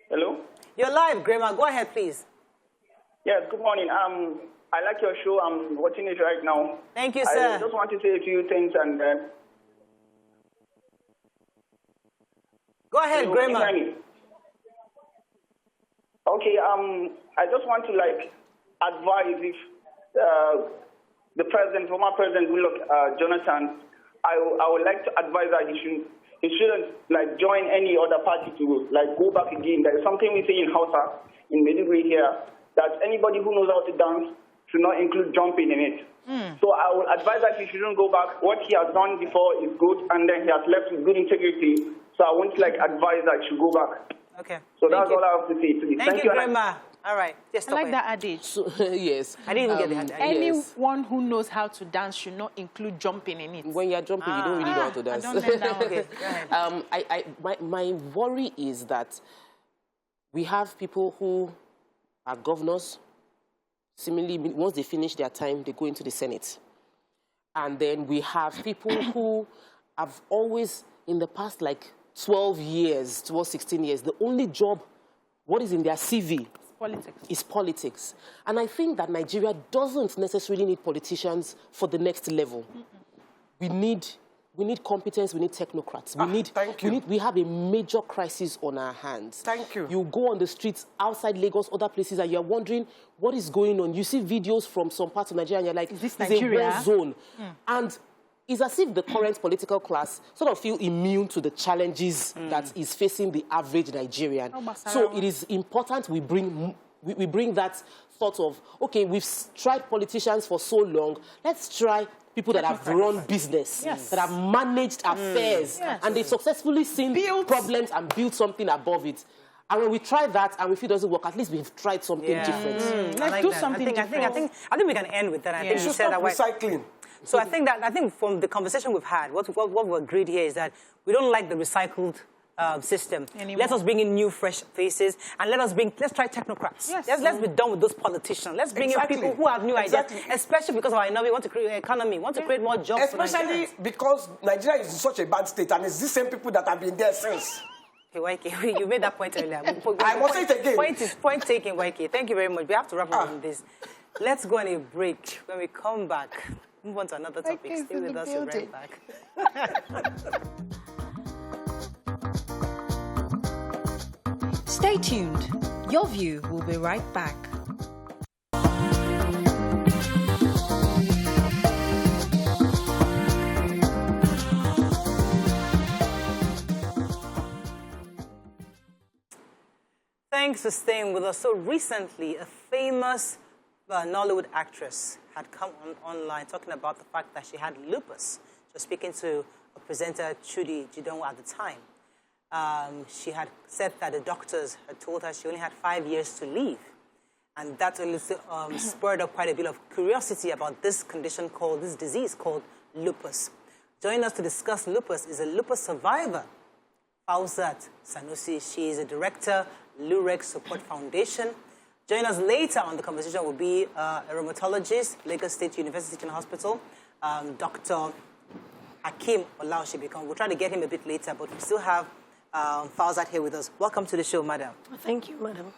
Hello? You're live, Grandma. Go ahead, please. Yes, good morning. I like your show. I'm watching it right now. Thank you, sir. I just want to say a few things and... Go ahead, Grandma. Okay, I just want to advise if the former president Goodluck Jonathan, I would like to advise that he shouldn't join any other party to go back again. There is something we say in Hausa, in Maiduguri here, that anybody who knows how to dance should not include jumping in it. So I would advise that he shouldn't go back. What he has done before is good, and then he has left with good integrity. So I won't advise that he should go back. Okay. So that's all I have to say to you. Thank you, Grandma. All right. Yes, I like that adage. So, yes. I didn't even get the adage. Anyone who knows how to dance should not include jumping in it. When you're jumping, you don't really know how to dance. I don't learn that one. Okay, go ahead. My worry is that we have people who are governors. Similarly, once they finish their time, they go into the Senate. And then we have people who have always, in the past, 12 years, 16 years, the only job, what is in their CV, is politics. And I think that Nigeria doesn't necessarily need politicians for the next level. We need competence, we need technocrats. We have a major crisis on our hands. Thank you. You go on the streets outside Lagos, other places, and you're wondering what is going on. You see videos from some parts of Nigeria, and you're like, is this Nigeria? It's a war zone. And it's as if the current political class sort of feel immune to the challenges that is facing the average Nigerian. So it is important we bring that thought of, okay, we've tried politicians for so long, let's try people that have run business, that have managed affairs, and they've successfully seen problems and built something above it. And when we try that and we feel it doesn't work, at least we've tried something different. Let's do something different. I think we can end with that. I think you said that recycling. So I think from the conversation we've had, what we agreed here is that we don't like the recycled system. Anymore. Let us bring in new, fresh faces, and let's try technocrats. Yes. Let's be done with those politicians. Let's bring in people who have new ideas, especially because of our economy. We want to create an economy, want to create more jobs. Especially because Nigeria is in such a bad state, and it's the same people that have been there since. Okay, YK, you made that point earlier. I must say it again. Point taken, YK. Thank you very much. We have to wrap up on this. Let's go on a break. When we come back, move on to another topic. Stay with us. We'll be right back. Stay tuned. Your View will be right back. Thanks for staying with us. So recently, a famous Nollywood actress had come online talking about the fact that she had lupus. She was speaking to a presenter, Chudi Jidonwo, at the time. She had said that the doctors had told her she only had 5 years to live. And that spurred up quite a bit of curiosity about this disease called lupus. Joining us to discuss lupus is a lupus survivor, Fauzat Sanusi. She is a director, Lurex Support Foundation. Joining us later on the conversation will be a rheumatologist, Lagos State University Teaching Hospital, Dr. Hakeem Olaosebikan. We'll try to get him a bit later, but we still have Fauzat here with us. Welcome to the show, madam. Thank you, madam.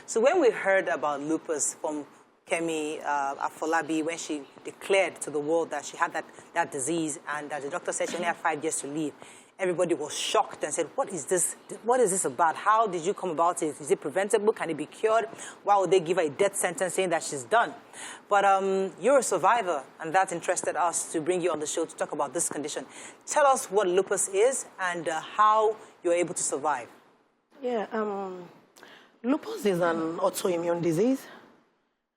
So when we heard about lupus from Kemi Afolabi, when she declared to the world that she had that disease and that the doctor said she only had 5 years to live, everybody was shocked and said, what is this? What is this about? How did you come about it? Is it preventable? Can it be cured? Why would they give her a death sentence saying that she's done? But you're a survivor, and that interested us to bring you on the show to talk about this condition. Tell us what lupus is and how you're able to survive. Yeah, lupus is an autoimmune disease,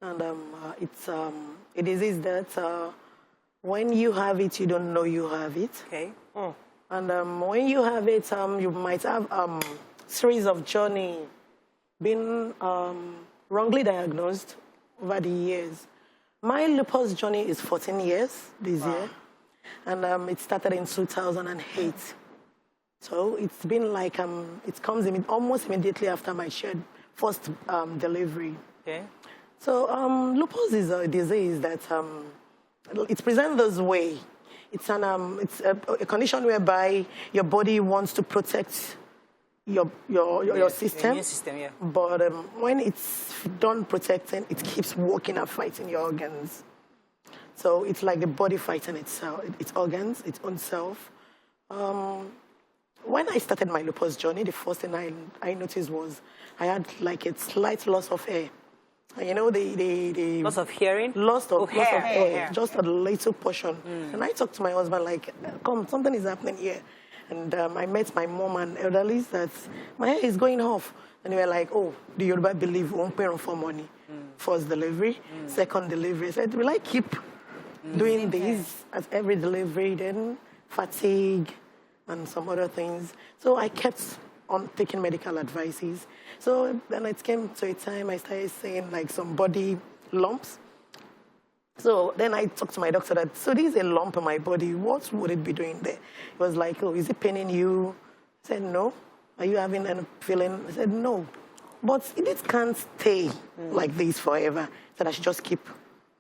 and it's a disease that when you have it, you don't know you have it. Okay. Oh. And when you have it, you might have series of journey been wrongly diagnosed over the years. My lupus journey is 14 years this year, and it started in 2008. So it's been like, it comes almost immediately after my first delivery. Okay. So lupus is a disease that it presents this way. It's a condition whereby your body wants to protect your system. Immune system, yeah. But when it's done protecting, it keeps working and fighting your organs. So it's like the body fighting itself, its organs, its own self. When I started my lupus journey, the first thing I noticed was I had like a slight loss of hair. You know, the loss of hearing? Loss of hair. hair, just a little portion. And I talked to my husband, like, come, something is happening here. And I met my mom and elderly that my hair is going off. And they were like, oh, do you believe won't pay for money? First delivery, second delivery. I said, will I keep doing this at every delivery? Then fatigue and some other things. So I kept on taking medical advices. So then it came to a time I started seeing like some body lumps. So then I talked to my doctor that, so this is a lump in my body, what would it be doing there? He was like, oh, is it paining you? I said, no. Are you having any feeling? I said, no. But it can't stay like this forever. So I should just keep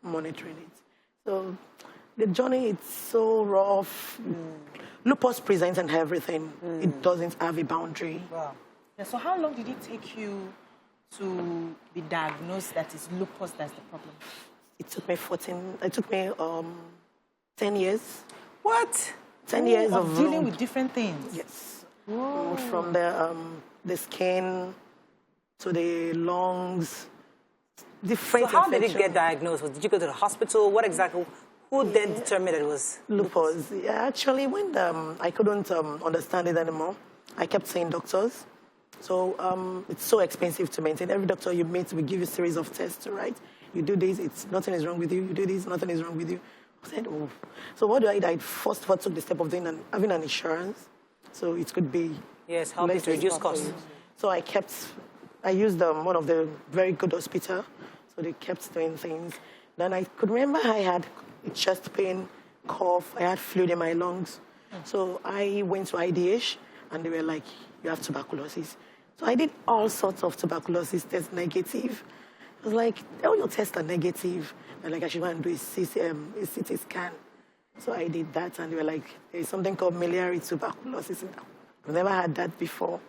monitoring it. So the journey is so rough. Lupus presents and everything. It doesn't have a boundary. Wow. Yeah, so how long did it take you to be diagnosed that it's lupus that's the problem? It took me 10 years. What? 10 years of dealing with different things? Yes. Whoa. From the skin to the lungs, different So how did it get diagnosed? Did you go to the hospital? What exactly? Who then determined that it was lupus? Yeah, actually, when I couldn't understand it anymore, I kept seeing doctors. So it's so expensive to maintain. Every doctor you meet will give you a series of tests, right? You do this, nothing is wrong with you. You do this, nothing is wrong with you. I said, oh. So what do I do? I first of all took the step of having an insurance. So it could be... Yes, helping to reduce costs. So I used one of the very good hospitals. So they kept doing things. Then I could remember I had chest pain cough, I had fluid in my lungs. So I went to IDH, and they were like, you have tuberculosis. So I did all sorts of tuberculosis tests negative. I was like, all your tests are negative. And like, I should go and do a CT scan. So I did that, and they were like, there's something called Malaria tuberculosis. I've never had that before.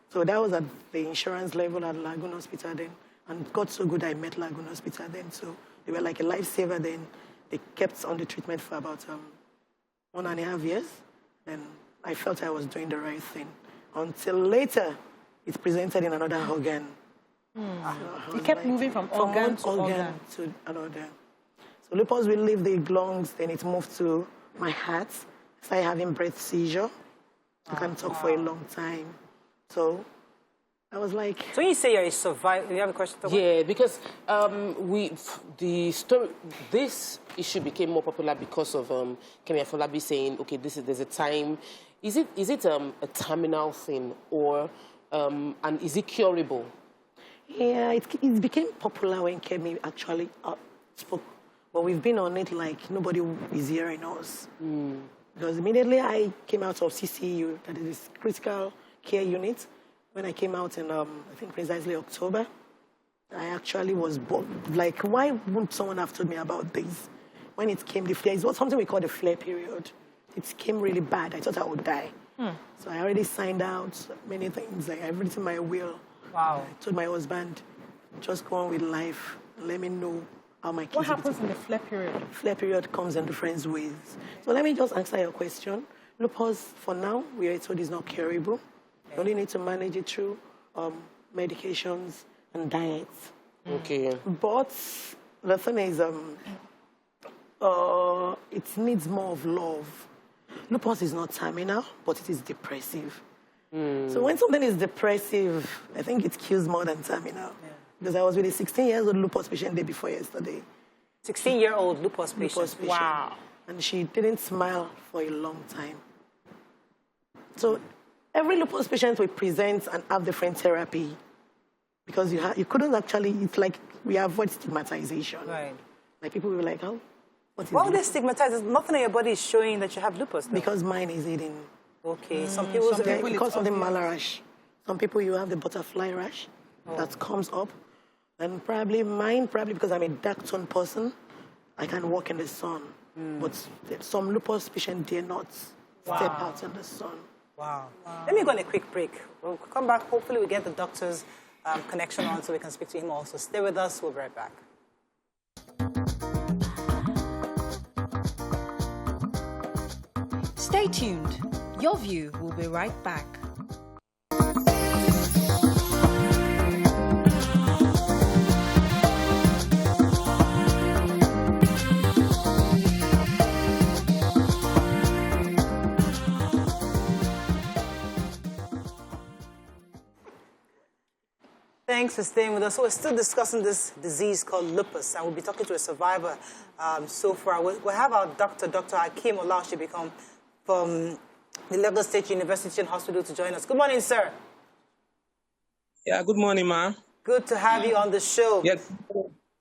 So that was at the insurance level at Lagoon Hospital then. And it got so good I met Lagoon Hospital then. So they were like a lifesaver then. They kept on the treatment for about 1.5 years. And I felt I was doing the right thing. Until later, it presented in another organ. You kept moving from organ to organ to another. So lupus will leave the lungs, then it moved to my heart. I started having breath seizure. I can't talk for a long time. So I was like... So when you say you're a survivor, you have a question? Yeah, because this issue became more popular because of Kemi Afolabi saying, okay, there's a time. Is it a terminal thing, or and is it curable? Yeah, it became popular when Kemi actually spoke. But we've been on it like nobody is hearing us. Because immediately I came out of CCU, that is critical care unit. When I came out in, I think precisely October, I actually was like, why wouldn't someone have told me about this? When it came, the flare, it was something we call the flare period. It came really bad. I thought I would die. So I already signed out many things. Like I've written my will. Wow. I told my husband, just go on with life and let me know how my kids... What happens in the flare period? Flare period comes in different ways. So let me just answer your question. Lupus, for now, we are told is not curable. You only need to manage it through medications and diets. Okay. But the thing is, it needs more of love. Lupus is not terminal, but it is depressive. So when something is depressive, I think it kills more than terminal. Because I was with a 16-year-old lupus patient day before yesterday. 16-year-old lupus patient? Lupus patient. Wow. And she didn't smile for a long time. So every lupus patient will present and have different therapy. Because you couldn't actually, it's like we avoid stigmatization. Right. Like people will be like, oh, what is Why would they lupus? stigmatize? There's nothing in your body is showing that you have lupus, though. Because mine is hidden. Okay, some people because of the Malaria rash. Some people, you have the butterfly rash that comes up. And probably mine, because I'm a dark tone person, I can walk in the sun. But some lupus patients dare not step out in the sun. Wow. Let me go on a quick break. We'll come back. Hopefully we get the doctor's connection on so we can speak to him also. Stay with us. We'll be right back. Stay tuned. Your View will be right back. Thanks for staying with us. So we're still discussing this disease called lupus, and we'll be talking to a survivor so far. We'll have our doctor, Dr. Hakeem Olaosebikan from the Lagos State University and Hospital to join us. Good morning, sir. Yeah, good morning, ma. Good to have you on the show. Yes.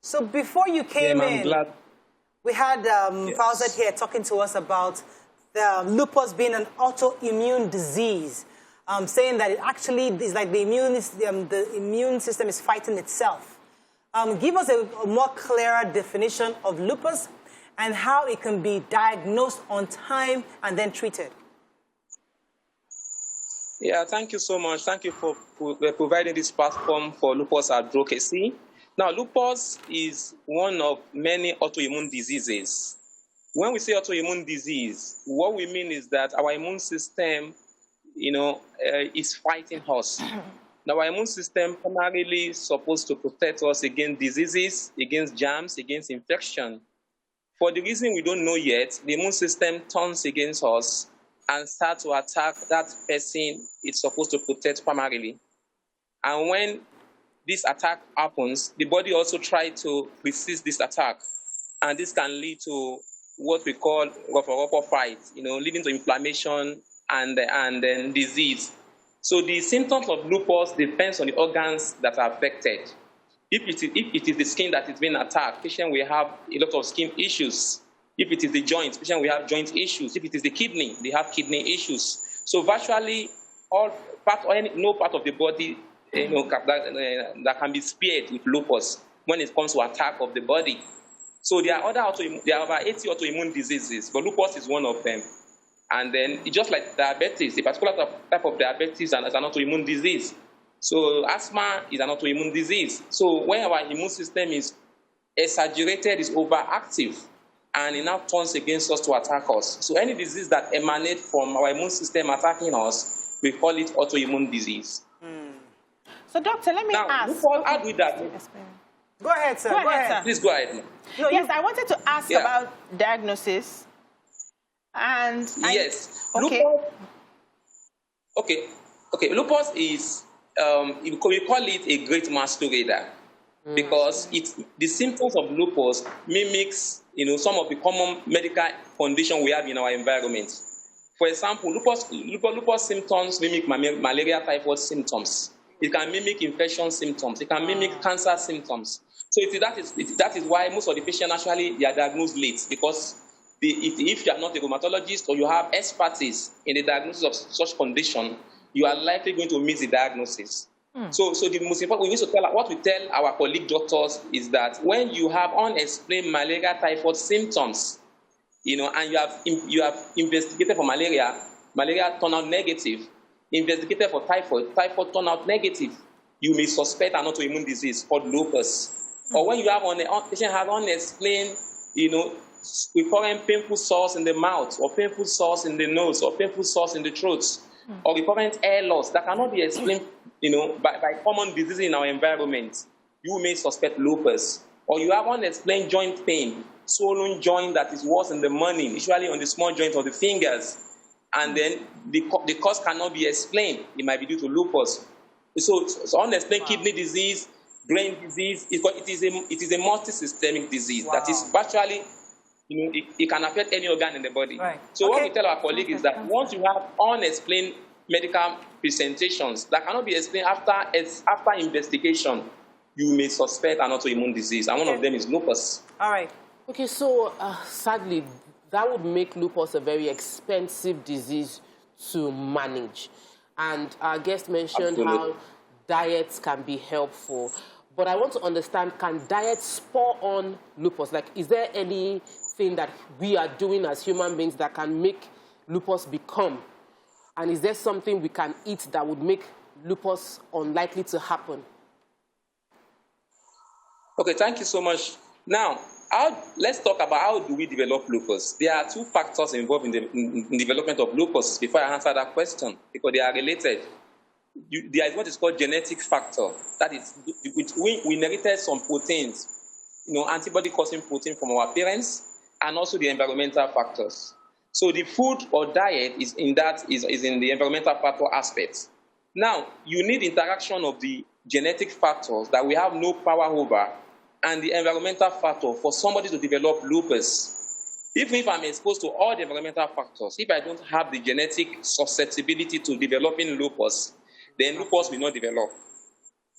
So before you came in, glad. we had Fauzat here talking to us about the lupus being an autoimmune disease, saying that it actually is like the immune system is fighting itself. Give us a more clearer definition of lupus and how it can be diagnosed on time and then treated. Yeah, thank you so much. Thank you for providing this platform for lupus advocacy. Now, lupus is one of many autoimmune diseases. When we say autoimmune disease, what we mean is that our immune system, is fighting us. Now, our immune system primarily is supposed to protect us against diseases, against germs, against infection. For the reason we don't know yet, the immune system turns against us and starts to attack that person it's supposed to protect primarily. And when this attack happens, the body also tries to resist this attack. And this can lead to what we call rough fight, leading to inflammation and then disease. So the symptoms of lupus depends on the organs that are affected. If it is the skin that is being attacked, patient will have a lot of skin issues. If it is the joint, patient will have joint issues. If it is the kidney, they have kidney issues. So virtually no part of the body that can be spared with lupus when it comes to attack of the body. So there are about 80 autoimmune diseases, but lupus is one of them. And then it's just like diabetes, a particular type of diabetes is an autoimmune disease. So asthma is an autoimmune disease. So when our immune system is exaggerated, is overactive, and it now turns against us to attack us. So any disease that emanates from our immune system attacking us, we call it autoimmune disease. So doctor, let me ask. How do we diagnose? Go ahead, sir. Go ahead. Please go ahead. No, yes, I wanted to ask about diagnosis. And yes, okay. Lupus is we call it a great masquerader because the symptoms of lupus mimics some of the common medical conditions we have in our environment. For example, lupus symptoms mimic malaria typhoid symptoms. It can mimic infection symptoms. It can mimic cancer symptoms. So that is why most of the patients actually they are diagnosed late, because if you are not a rheumatologist or you have expertise in the diagnosis of such condition, you are likely going to miss the diagnosis. So the most important, what we tell our colleague doctors is that when you have unexplained malaria typhoid symptoms, and you have investigated for malaria turned out negative, investigated for typhoid turned out negative, you may suspect an autoimmune disease called lupus. Or when you have patient has unexplained, recurrent painful sores in the mouth, or painful sores in the nose, or painful sores in the throat, or recurrent hair loss that cannot be explained, by common diseases in our environment, you may suspect lupus. Or you have unexplained joint pain, swollen joint that is worse in the morning, usually on the small joint of the fingers, and then the cause cannot be explained. It might be due to lupus. So unexplained kidney disease, brain disease, it is a multi-systemic disease that is virtually, it can affect any organ in the body. Right. So what we tell our colleagues is that once you have unexplained medical presentations that cannot be explained after investigation, you may suspect an autoimmune disease, and one of them is lupus. All right. Okay, so sadly, that would make lupus a very expensive disease to manage. And our guest mentioned how diets can be helpful. But I want to understand, can diet spur on lupus? Like, is there anything that we are doing as human beings that can make lupus become? And is there something we can eat that would make lupus unlikely to happen? Okay, thank you so much. Now, let's talk about how do we develop lupus. There are two factors involved in the development of lupus before I answer that question, because they are related. There is what is called genetic factor. That is, we inherited some proteins, antibody-causing protein from our parents, and also the environmental factors. So the food or diet is in the environmental factor aspect. Now, you need interaction of the genetic factors that we have no power over and the environmental factor for somebody to develop lupus. Even if I'm exposed to all the environmental factors, if I don't have the genetic susceptibility to developing lupus, then lupus will not develop.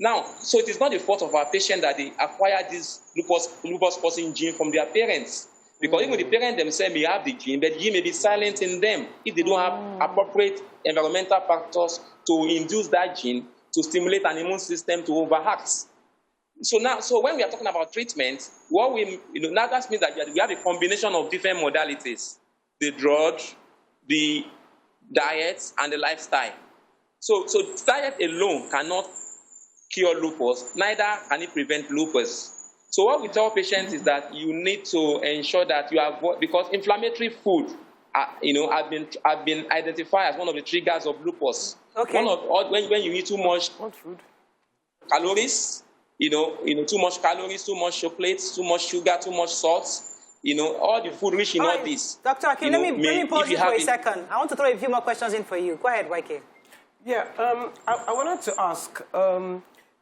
Now, so it is not the fault of our patient that they acquire this lupus-causing gene from their parents. Because even the parents themselves may have the gene, but the gene may be silent in them if they don't have appropriate environmental factors to induce that gene to stimulate an immune system to overact. So when we are talking about treatment, now that means that we have a combination of different modalities: the drug, the diet, and the lifestyle. So diet alone cannot cure lupus, neither can it prevent lupus. So what we tell patients is that you need to ensure that you avoid, because inflammatory food, have been identified as one of the triggers of lupus. Okay. When you eat too much calories, too much calories, too much chocolate, too much sugar, too much salt, all the food rich in all this. Dr. Hakeem, let me pause you for a second. I want to throw a few more questions in for you. Go ahead, YK. Yeah, I wanted to ask,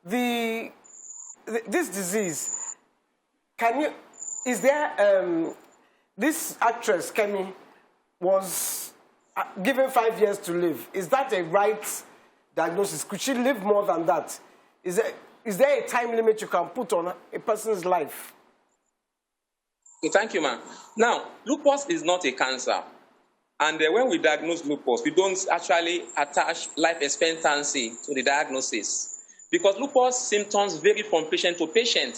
this disease, this actress, Kemi, was given 5 years to live. Is that a right diagnosis? Could she live more than that? Is there a time limit you can put on a person's life? Thank you, ma'am. Now, lupus is not a cancer. And when we diagnose lupus, we don't actually attach life expectancy to the diagnosis. Because lupus symptoms vary from patient to patient.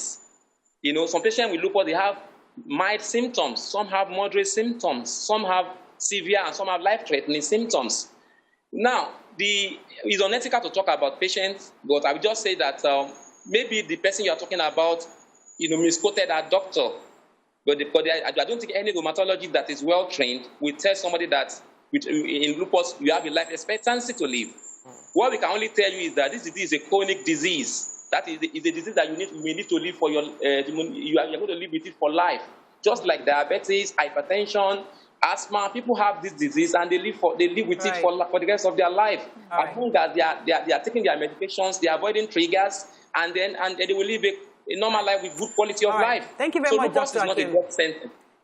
You know, some patients with lupus, they have mild symptoms. Some have moderate symptoms. Some have severe and some have life-threatening symptoms. Now, it's unethical to talk about patients, but I would just say that maybe the person you're talking about, misquoted our doctor. But I don't think any rheumatologist that is well-trained will tell somebody that in lupus, you have a life expectancy to live. What we can only tell you is that this disease is a chronic disease. That is a disease that you need to live for you're going to live with it for life. Just like diabetes, hypertension, asthma, people have this disease and they live with it for the rest of their life. As long as they are taking their medications, they are avoiding triggers, and they will live a normal life with good quality of life. Thank you very much, Dr. Hakeem.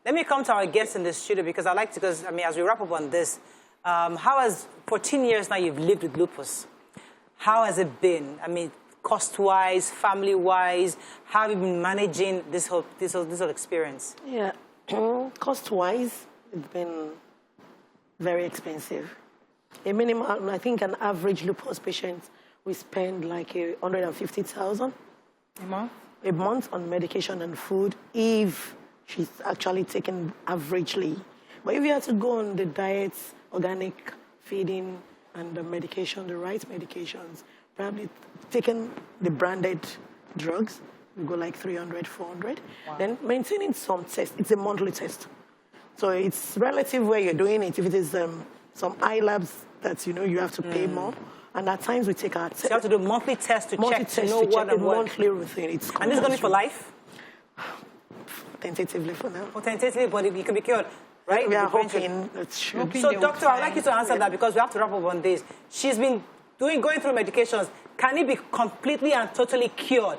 Let me come to our guests in the studio because as we wrap up on this, for 10 years now you've lived with lupus. How has it been? I mean, cost-wise, family-wise, how have you been managing this whole experience? Yeah, cost-wise, it's been very expensive. I think an average lupus patient, we spend like 150,000 a month on medication and food if she's actually taken averagely. But if you have to go on the diets, organic feeding, and the medication, the right medications, probably taking the branded drugs, you go like 300, 400. Wow. Then maintaining some tests, it's a monthly test. So it's relative where you're doing it. If it is some eye labs that, you have to pay more. And at times we take our tests. So you have to do monthly tests to check to know what and what. Monthly routine. And this is going to be for life? Tentatively for now. Tentatively, but you can be cured, right? We are hoping that's true. So, doctor, I'd like you to answer that because we have to wrap up on this. She's been going through medications. Can it be completely and totally cured?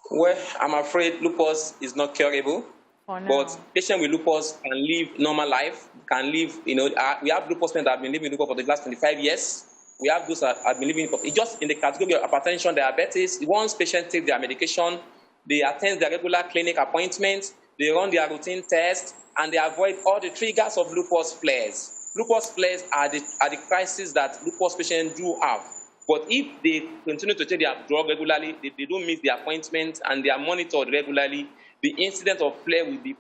Well, I'm afraid lupus is not curable. But patients with lupus can live normal life, can live, we have lupus patients that have been living with lupus for the last 25 years. We have those that have been living just in the category of hypertension, diabetes. Once patients take their medication, they attend their regular clinic appointments, they run their routine tests, and they avoid all the triggers of lupus flares. Lupus flares are the crises that lupus patients do have. But if they continue to take their drug regularly, they don't miss the appointment, and they are monitored regularly, the incidence of flare will be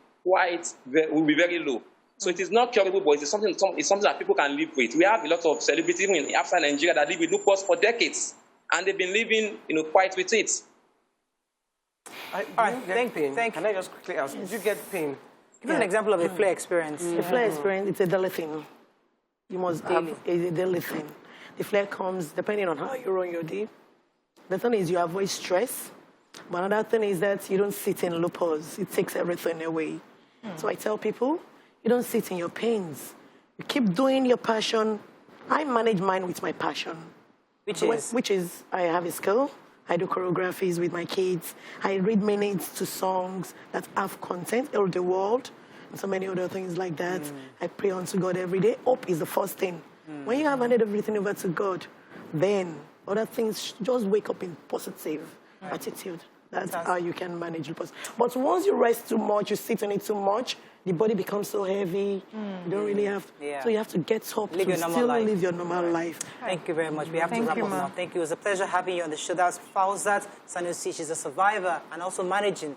very low. So it is not curable, but it's something that people can live with. We have a lot of celebrities even outside Nigeria that live with lupus for decades, and they've been living, quite with it. Thank you. Can I just quickly ask? Did you get pain? Give us an example of a flare experience. A flare experience, it's a daily thing. You must have a daily thing. The flare comes depending on how you run your day. The thing is you avoid stress. But another thing is that you don't sit in lupus. It takes everything away. So I tell people, you don't sit in your pains. You keep doing your passion. I manage mine with my passion. Which is, I have a skill. I do choreographies with my kids. I read minutes to songs that have content all the world, and so many other things like that. I pray unto God every day. Hope is the first thing. When you have handed everything over to God, then other things, just wake up in positive attitude. That's how you can manage lupus. But once you rest too much, you sit on it too much, the body becomes so heavy. You don't really have. So you have to get up to still live your normal life. Thank you very much. We have to wrap up now. Thank you. It was a pleasure having you on the show. That's Fauzat Sanusi. She's a survivor and also managing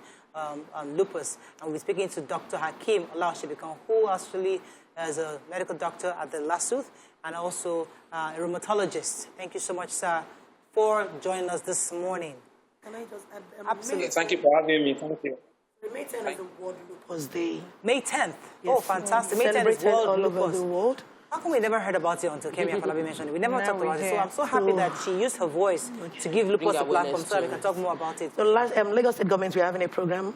lupus. And we're speaking to Dr. Hakeem Olaosebikan, who actually is a medical doctor at the LASUTH and also a rheumatologist. Thank you so much, sir, for joining us this morning. Can I just add? Absolutely. Thank you for having me. Thank you. May 10th is the World Lupus Day. May 10th? Yes. Oh, fantastic. May 10th is World all Lupus. over the world. How come we never heard about it until Kemi Afolabi mentioned it? We never talked about it. So I'm so happy that she used her voice to give lupus a platform so that we can talk more about it. So Lagos State government, we're having a program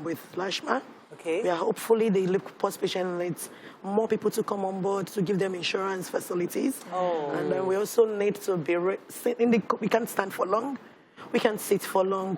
with LASHMA. Okay. We are hopefully the lupus patient needs more people to come on board to give them insurance facilities. And we also need to be, we can't stand for long. We can sit for long,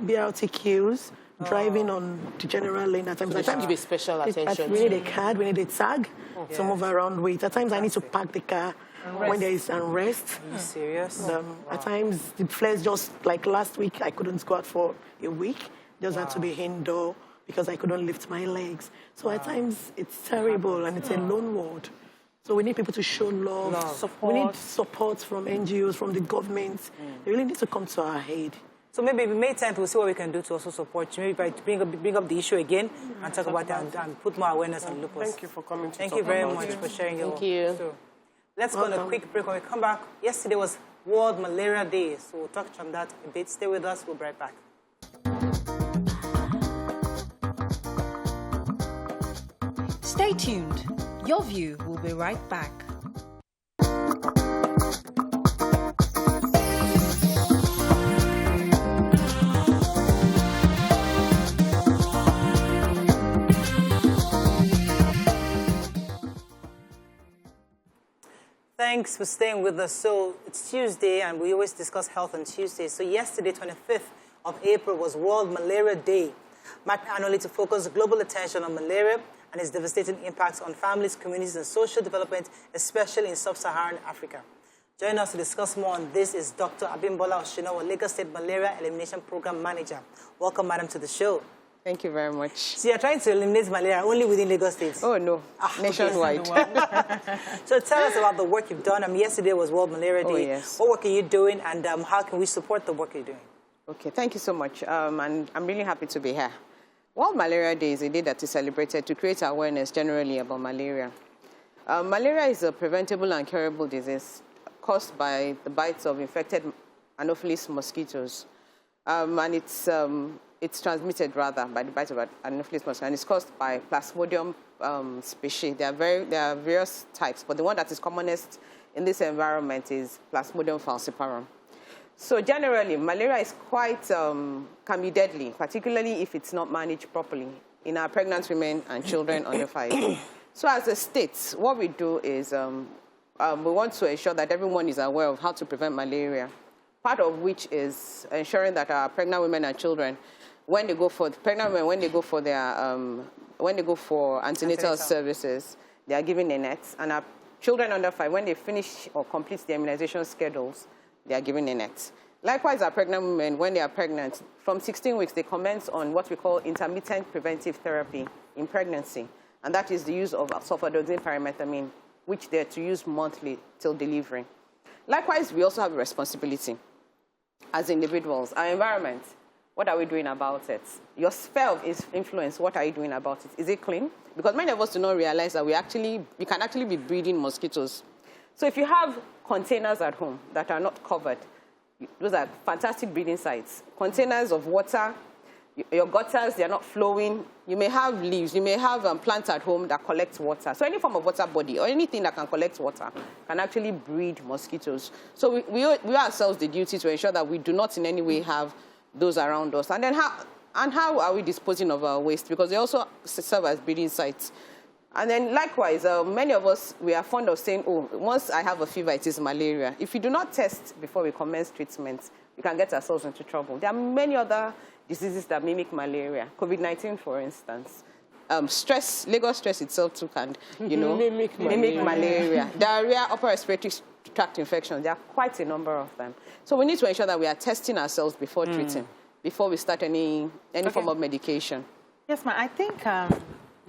BRT queues, driving on the general lane. At times, give a special attention. We need a card, we need a tag to move around with. At times, I need to park the car when there is unrest. Are you serious? At times, the flares just, like last week, I couldn't go out for a week. Just had to be indoor because I couldn't lift my legs. So at times it's terrible and it's a lone ward. So we need people to show love. Support. We need support from NGOs, from the government. They really need to come to our aid. So maybe we May 10th, we'll see what we can do to also support you. Maybe by bring up the issue again and talk about it and put more awareness on lupus. Thank you for coming to Thank talk you very about much it. for sharing your story. Let's go on a quick break. When we come back, yesterday was World Malaria Day, so we'll touch on that a bit. Stay with us. We'll be right back. Stay tuned. Your View will be right back. Thanks for staying with us. So it's Tuesday, and we always discuss health on Tuesday. So yesterday, 25th of April, was World Malaria Day, marked annually to focus global attention on malaria and its devastating impacts on families, communities, and social development, especially in sub-Saharan Africa. Joining us to discuss more on this is Dr. Abimbola Oshinawa, Lagos State Malaria Elimination Program Manager. Welcome, madam, to the show. Thank you very much. So you're trying to eliminate malaria only within Lagos State? Oh, no. Nationwide. So tell us about the work you've done. Yesterday was World Malaria Day. Oh, yes. What work are you doing, and how can we support the work you're doing? Okay, thank you so much. And I'm really happy to be here. World Malaria Day is a day that is celebrated to create awareness generally about malaria. Malaria is a preventable and curable disease caused by the bites of infected Anopheles mosquitoes. And it's transmitted, rather, by the bite of Anopheles mosquito, and it's caused by Plasmodium species. There are various types, but the one that is commonest in this environment is Plasmodium falciparum. So generally, malaria is can be deadly, particularly if it's not managed properly in our pregnant women and children under 5. So as a state, what we do is we want to ensure that everyone is aware of how to prevent malaria, part of which is ensuring that our pregnant women and children, when they go for antenatal services, they are given a net, and our children under 5, when they finish or complete the immunization schedules, they are given a net. Likewise, our pregnant women, when they are pregnant, from 16 weeks, they commence on what we call intermittent preventive therapy in pregnancy, and that is the use of sulfadoxine pyrimethamine, which they're to use monthly till delivery. Likewise, we also have a responsibility as individuals. Our environment, what are we doing about it? Your sphere of influence, what are you doing about it? Is it clean? Because many of us do not realize that we can actually be breeding mosquitoes. So if you have containers at home that are not covered, those are fantastic breeding sites. Containers of water, your gutters, they are not flowing. You may have leaves. You may have plants at home that collect water. So any form of water body or anything that can collect water can actually breed mosquitoes. So we ourselves the duty to ensure that we do not in any way have those around us. And then how are we disposing of our waste? Because they also serve as breeding sites. And then likewise, many of us, we are fond of saying, oh, once I have a fever, it is malaria. If we do not test before we commence treatment, we can get ourselves into trouble. There are many other diseases that mimic malaria. COVID-19, for instance. Lagos stress itself too can, mimic malaria. Diarrhea, upper respiratory tract infections, there are quite a number of them. So we need to ensure that we are testing ourselves before treating, before we start any form of medication. Yes, ma'am. I think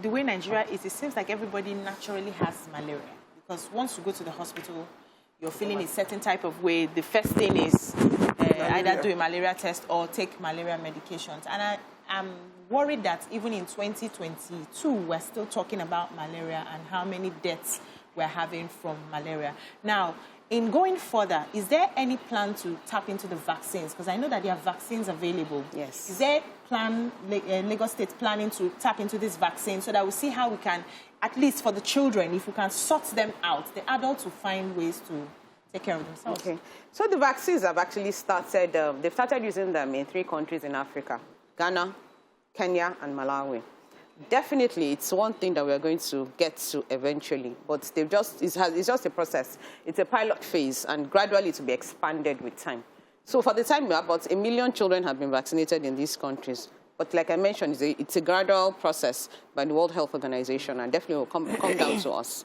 the way Nigeria is, it seems like everybody naturally has malaria. Because once you go to the hospital, you're feeling a certain type of way. The first thing is either do a malaria test or take malaria medications. And I'm worried that even in 2022, we're still talking about malaria and how many deaths we're having from malaria. Now, in going further, is there any plan to tap into the vaccines? Because I know that there are vaccines available. Yes. Is there Lagos State planning to tap into this vaccine so that we see how we can, at least for the children, if we can sort them out, the adults will find ways to take care of themselves? Okay. So the vaccines have actually started, they've started using them in 3 countries in Africa, Ghana, Kenya, and Malawi. Definitely, it's one thing that we're going to get to eventually, but it's just a process. It's a pilot phase, and gradually it will be expanded with time. So for the time, about 1 million children have been vaccinated in these countries. But like I mentioned, it's a gradual process by the World Health Organization, and definitely will come down to us.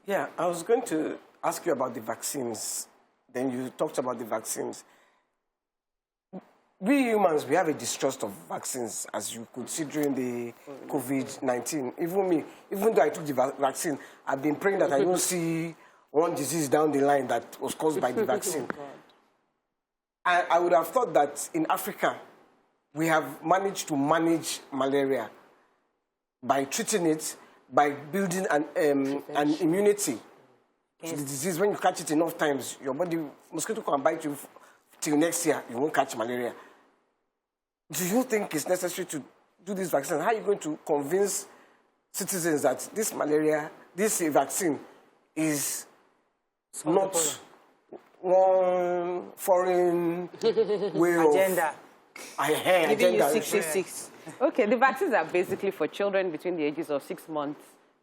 Yeah, I was going to ask you about the vaccines. Then you talked about the vaccines. we humans, we have a distrust of vaccines, as you could see during the COVID-19. Even me, even though I took the vaccine, I've been praying that I don't see one disease down the line that was caused by the vaccine. I would have thought that in Africa, we have managed to manage malaria by treating it, by building an immunity to the disease. When you catch it enough times, your body, mosquito can bite you till next year, you won't catch malaria. Do you think it's necessary to do this vaccine? How are you going to convince citizens that this vaccine is not one foreign way agenda? Giving you 66. Okay, the vaccines are basically for children between the ages of 6 months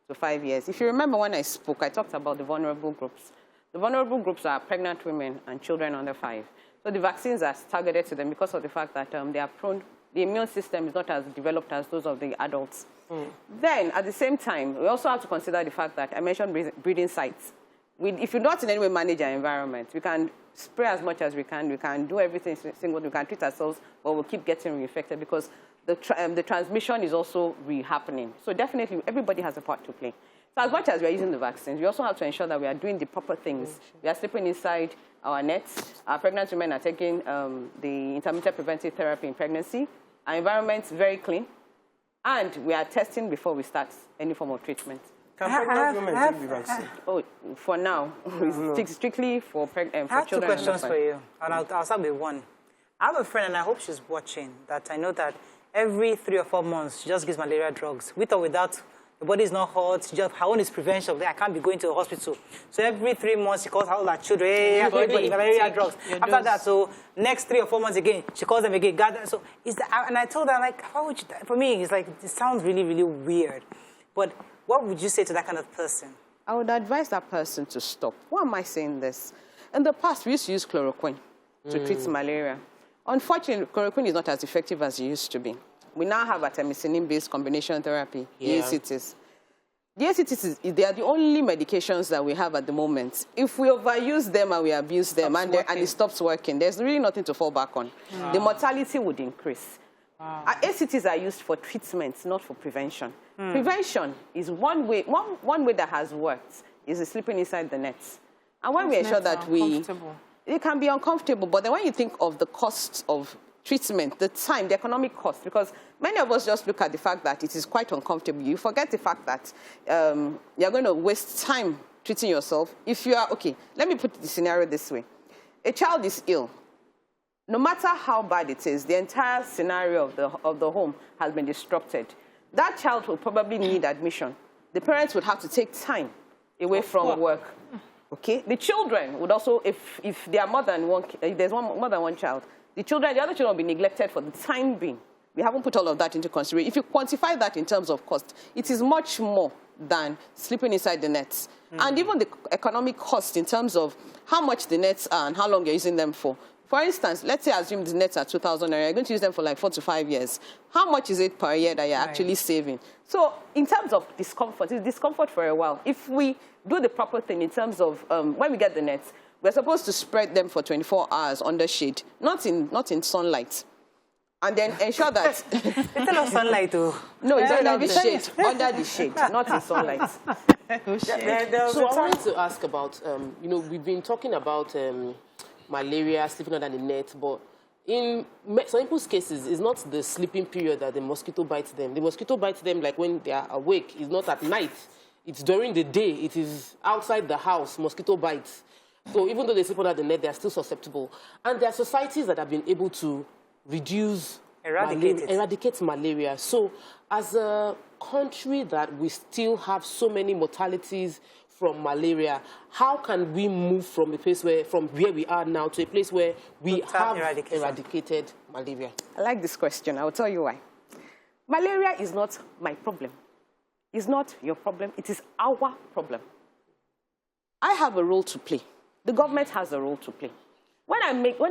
to 5 years. If you remember when I spoke, I talked about the vulnerable groups. The vulnerable groups are pregnant women and children under 5. So the vaccines are targeted to them because of the fact that they are prone, the immune system is not as developed as those of the adults. Then, at the same time, we also have to consider the fact that I mentioned breeding sites. If you not in any way manage our environment, we can spray as much as we can do everything single, we can treat ourselves, but we'll keep getting reinfected because the transmission is also happening. So definitely, everybody has a part to play. So as much as we are using the vaccines, we also have to ensure that we are doing the proper things. We are sleeping inside our nets. Our pregnant women are taking the intermittent preventive therapy in pregnancy. Our environment is very clean. And we are testing before we start any form of treatment. Can pregnant women take the vaccine? Oh, for now, it's strictly for children. I have 2 questions for you, and I'll start with one. I have a friend, and I hope she's watching, that I know that every 3 or 4 months, she just gives malaria drugs. With or without, the body is not hot. Her own is prevention. I can't be going to the hospital. So every 3 months, she calls all her children, hey, everybody, malaria drugs. After that, so next 3 or 4 months again, she calls them again. So and I told her, like, how would you, for me, it's like, it sounds really, really weird. But what would you say to that kind of person? I would advise that person to stop. Why am I saying this? In the past, we used to use chloroquine to treat malaria. Unfortunately, chloroquine is not as effective as it used to be. We now have artemisinin-based combination therapy, ACTs. The ACTs, they are the only medications that we have at the moment. If we overuse them and we abuse them and it stops working, there's really nothing to fall back on. The mortality would increase. ACTs are used for treatment, not for prevention. Prevention is one way that has worked is sleeping inside the nets. And when we ensure that it can be uncomfortable, but then when you think of the cost of treatment, the time, the economic cost, because many of us just look at the fact that it is quite uncomfortable. You forget the fact that you're going to waste time treating yourself. If you are, okay, let me put the scenario this way. A child is ill. No matter how bad it is, the entire scenario of the home has been disrupted. That child will probably need admission. The parents would have to take time away from work. Okay? The children would also, if there are more than one, if there's more than one child, the other children will be neglected for the time being. We haven't put all of that into consideration. If you quantify that in terms of cost, it is much more than sleeping inside the nets. And even the economic cost in terms of how much the nets are and how long you're using them for. For instance, let's say assume the nets are 2,000 naira. You're going to use them for like 4 to 5 years. How much is it per year that you're actually saving? So in terms of discomfort, it's discomfort for a while. If we do the proper thing in terms of when we get the nets, we're supposed to spread them for 24 hours under shade, not in sunlight. And then ensure that... It's not sunlight, though. No, it's under the shade. Under the shade, not in sunlight. So I wanted to ask about, we've been talking about malaria, sleeping under the net, but in some people's cases, it's not the sleeping period that the mosquito bites them. The mosquito bites them like when they are awake. It's not at night. It's during the day. It is outside the house, mosquito bites. So even though they sleep under the net, they are still susceptible. And there are societies that have been able to eradicate malaria. So as a country that we still have so many mortalities from malaria, how can we move from where we are now to a place where we have eradicated malaria? I like this question. I'll tell you why. Malaria is not my problem. It's not your problem. It is our problem. I have a role to play. The government has a role to play. When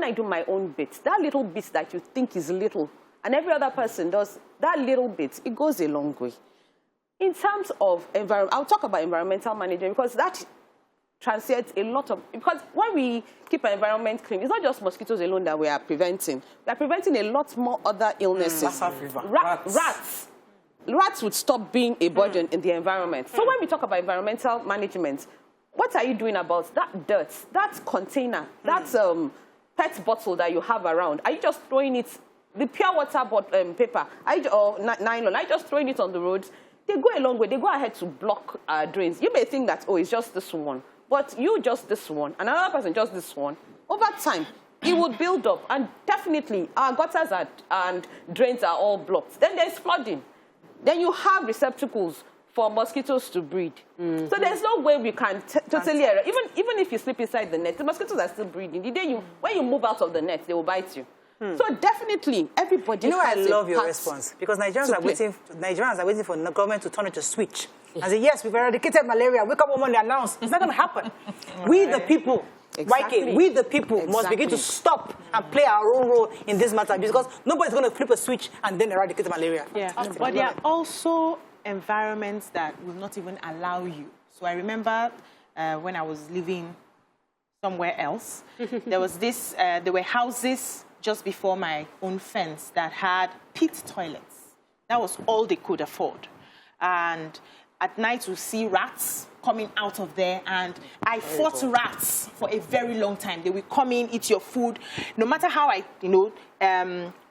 I do my own bit, that little bit that you think is little, and every other person does that little bit, it goes a long way. In terms of environment, I'll talk about environmental management because that transient a lot of, because when we keep our environment clean, it's not just mosquitoes alone that we are preventing. We are preventing a lot more other illnesses. Rats would stop being a burden in the environment. So when we talk about environmental management, what are you doing about that dirt, that container, that PET bottle that you have around? Are you just throwing it, the pure water paper, or nylon, are you just throwing it on the roads? They go a long way. They go ahead to block drains. You may think that, oh, it's just this one. But you just this one, and another person just this one. Over time, it will build up. And definitely, our gutters and drains are all blocked. Then there's flooding. Then you have receptacles for mosquitoes to breed. So there's no way we can totally erase. Even if you sleep inside the net, the mosquitoes are still breeding. The day when you move out of the net, they will bite you. So definitely, everybody. You know, I love your response, because Nigerians are waiting for the government to turn it to switch and say, yes, we've eradicated malaria. Wake up one morning and announce. It's not going to happen. We the people, we the people must begin to stop and play our own role in this matter, because nobody's going to flip a switch and then eradicate malaria. Yeah, but there are also environments that will not even allow you. So I remember when I was living somewhere else, there was this. There were houses just before my own fence that had pit toilets. That was all they could afford. And at night we see rats coming out of there, and I fought rats for a very long time. They will come in, eat your food. No matter how I,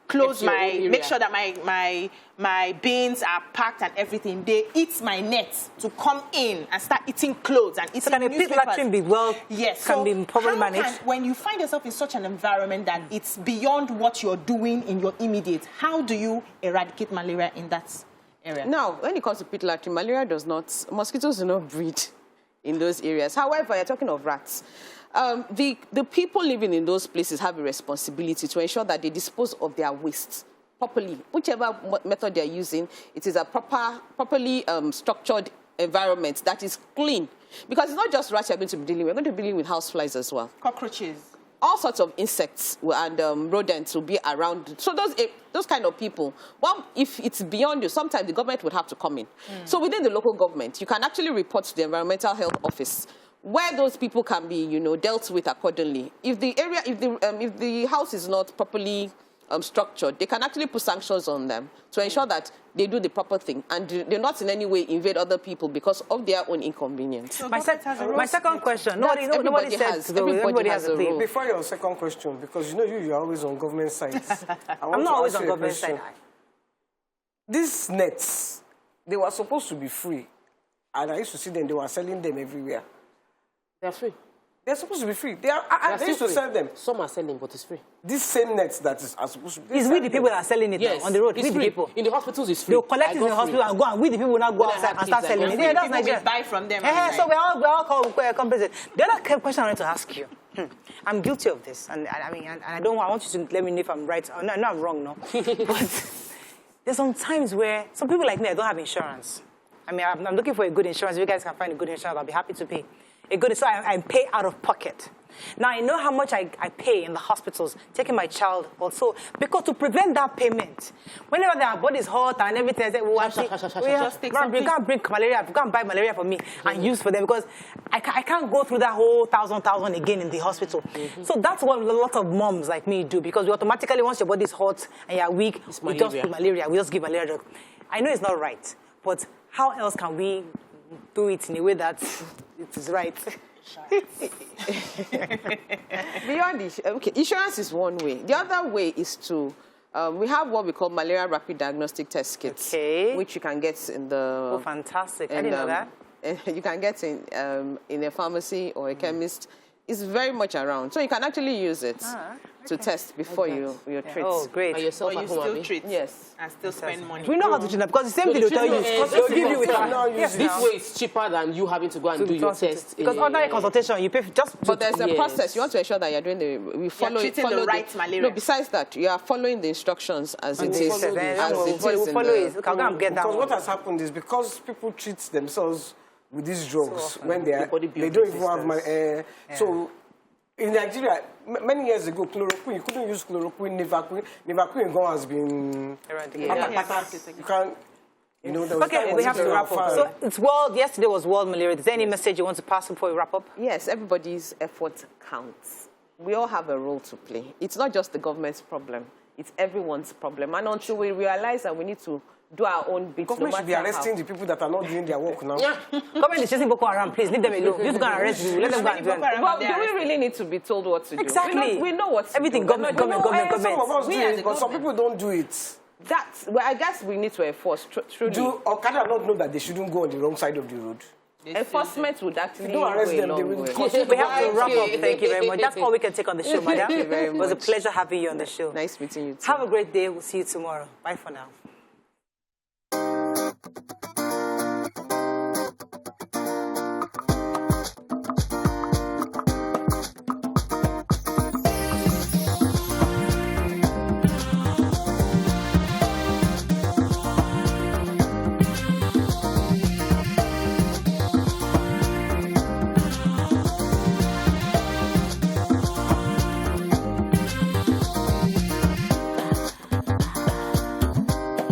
close make sure that my bins are packed and everything, they eat my net to come in and start eating clothes and eating so can a pit latrine be be properly managed? When you find yourself in such an environment that it's beyond what you're doing in your immediate, how do you eradicate malaria in that area? Now, when it comes to pit latrine, mosquitoes do not breed in those areas. However, you're talking of rats. The people living in those places have a responsibility to ensure that they dispose of their waste properly. Whichever method they're using, it is a properly structured environment that is clean. Because it's not just rats you're going to be dealing with. We're going to be dealing with houseflies as well. Cockroaches. All sorts of insects and rodents will be around. So those kind of people, well, if it's beyond you, sometimes the government would have to come in. So within the local government, you can actually report to the environmental health office, where those people can be, dealt with accordingly. If the house is not properly structured, they can actually put sanctions on them to ensure that they do the proper thing and they're not in any way invade other people because of their own inconvenience. So my second question, everybody has a thing. Before your second question, because you're always on government sites. I'm not always on government side. These nets, they were supposed to be free, and I used to see them. They were selling them everywhere. They're free. They're supposed to be free. They used to sell them. Some are selling, but it's free. These same nets that are supposed to be. It's we the people that are selling it now, on the road. It's free. The people. In the hospitals, it's free. They'll collect it in the hospital and go, and we the people will now go outside and start selling it. Yeah, that's Nigeria. Buy from them. So we're all compensated. The other question I wanted to ask you. I'm guilty of this, and I want you to let me know if I'm right. No, I'm wrong, no. But there's some times where some people like me, I don't have insurance. I'm looking for a good insurance. If you guys can find a good insurance, I'll be happy to pay. So I pay out of pocket. Now, I know how much I pay in the hospitals, taking my child also, because to prevent that payment, whenever their body is hot and everything, I say, you can't bring malaria, you can't buy malaria for me and use for them, because I can't go through that whole thousand again in the hospital. So that's what a lot of moms like me do, because we automatically, once your body is hot and you're weak, we just put malaria, we just give malaria drug. I know it's not right, but how else can we do it in a way that it is right? Beyond insurance is one way. The other way is to we have what we call malaria rapid diagnostic test kits, which you can get in the. Oh, fantastic! I didn't know that. You can get in a pharmacy or a chemist. It's very much around, so you can actually use it to test before you treat. Oh, great! By yourself or you still treat, yes, and still spend money. We know how to treat that, because the same thing they'll tell you. They'll give you this way is cheaper than you having to go and do your test. Because ordinary consultation, you pay just. But there's a process. You want to ensure that you're doing the right malaria. No, besides that, you are following the instructions as it is. Follow it. Because what has happened is because people treat themselves with these drugs when they don't even have So in Nigeria, many years ago, chloroquine, you couldn't use chloroquine, Nivaquine has been eradicated. You can't You know, there was Okay, we have to wrap up. So it's yesterday was World Malaria. Is there any message you want to pass before we wrap up? Yes, everybody's effort counts. We all have a role to play. It's not just the government's problem. It's everyone's problem. And until we realize that we need to do our own bit, government should be arresting the people that are not doing their work now. Government is chasing Boko Haram. Please leave them alone. You just go and arrest them. Let them go and do it. Well, do we really need to be told what to do? Exactly. We know what to everything do. Government. Some of us do it, but some people don't do it. I guess we need to enforce truly. Do Okada not know that they shouldn't go on the wrong side of the road? Enforcement would actually don't arrest them, they will. We have to wrap up. Thank you very much. That's all we can take on the show, madam. Thank you very much. It was a pleasure having you on the show. Nice meeting you too. Have a great day. We'll see you tomorrow. Bye for now.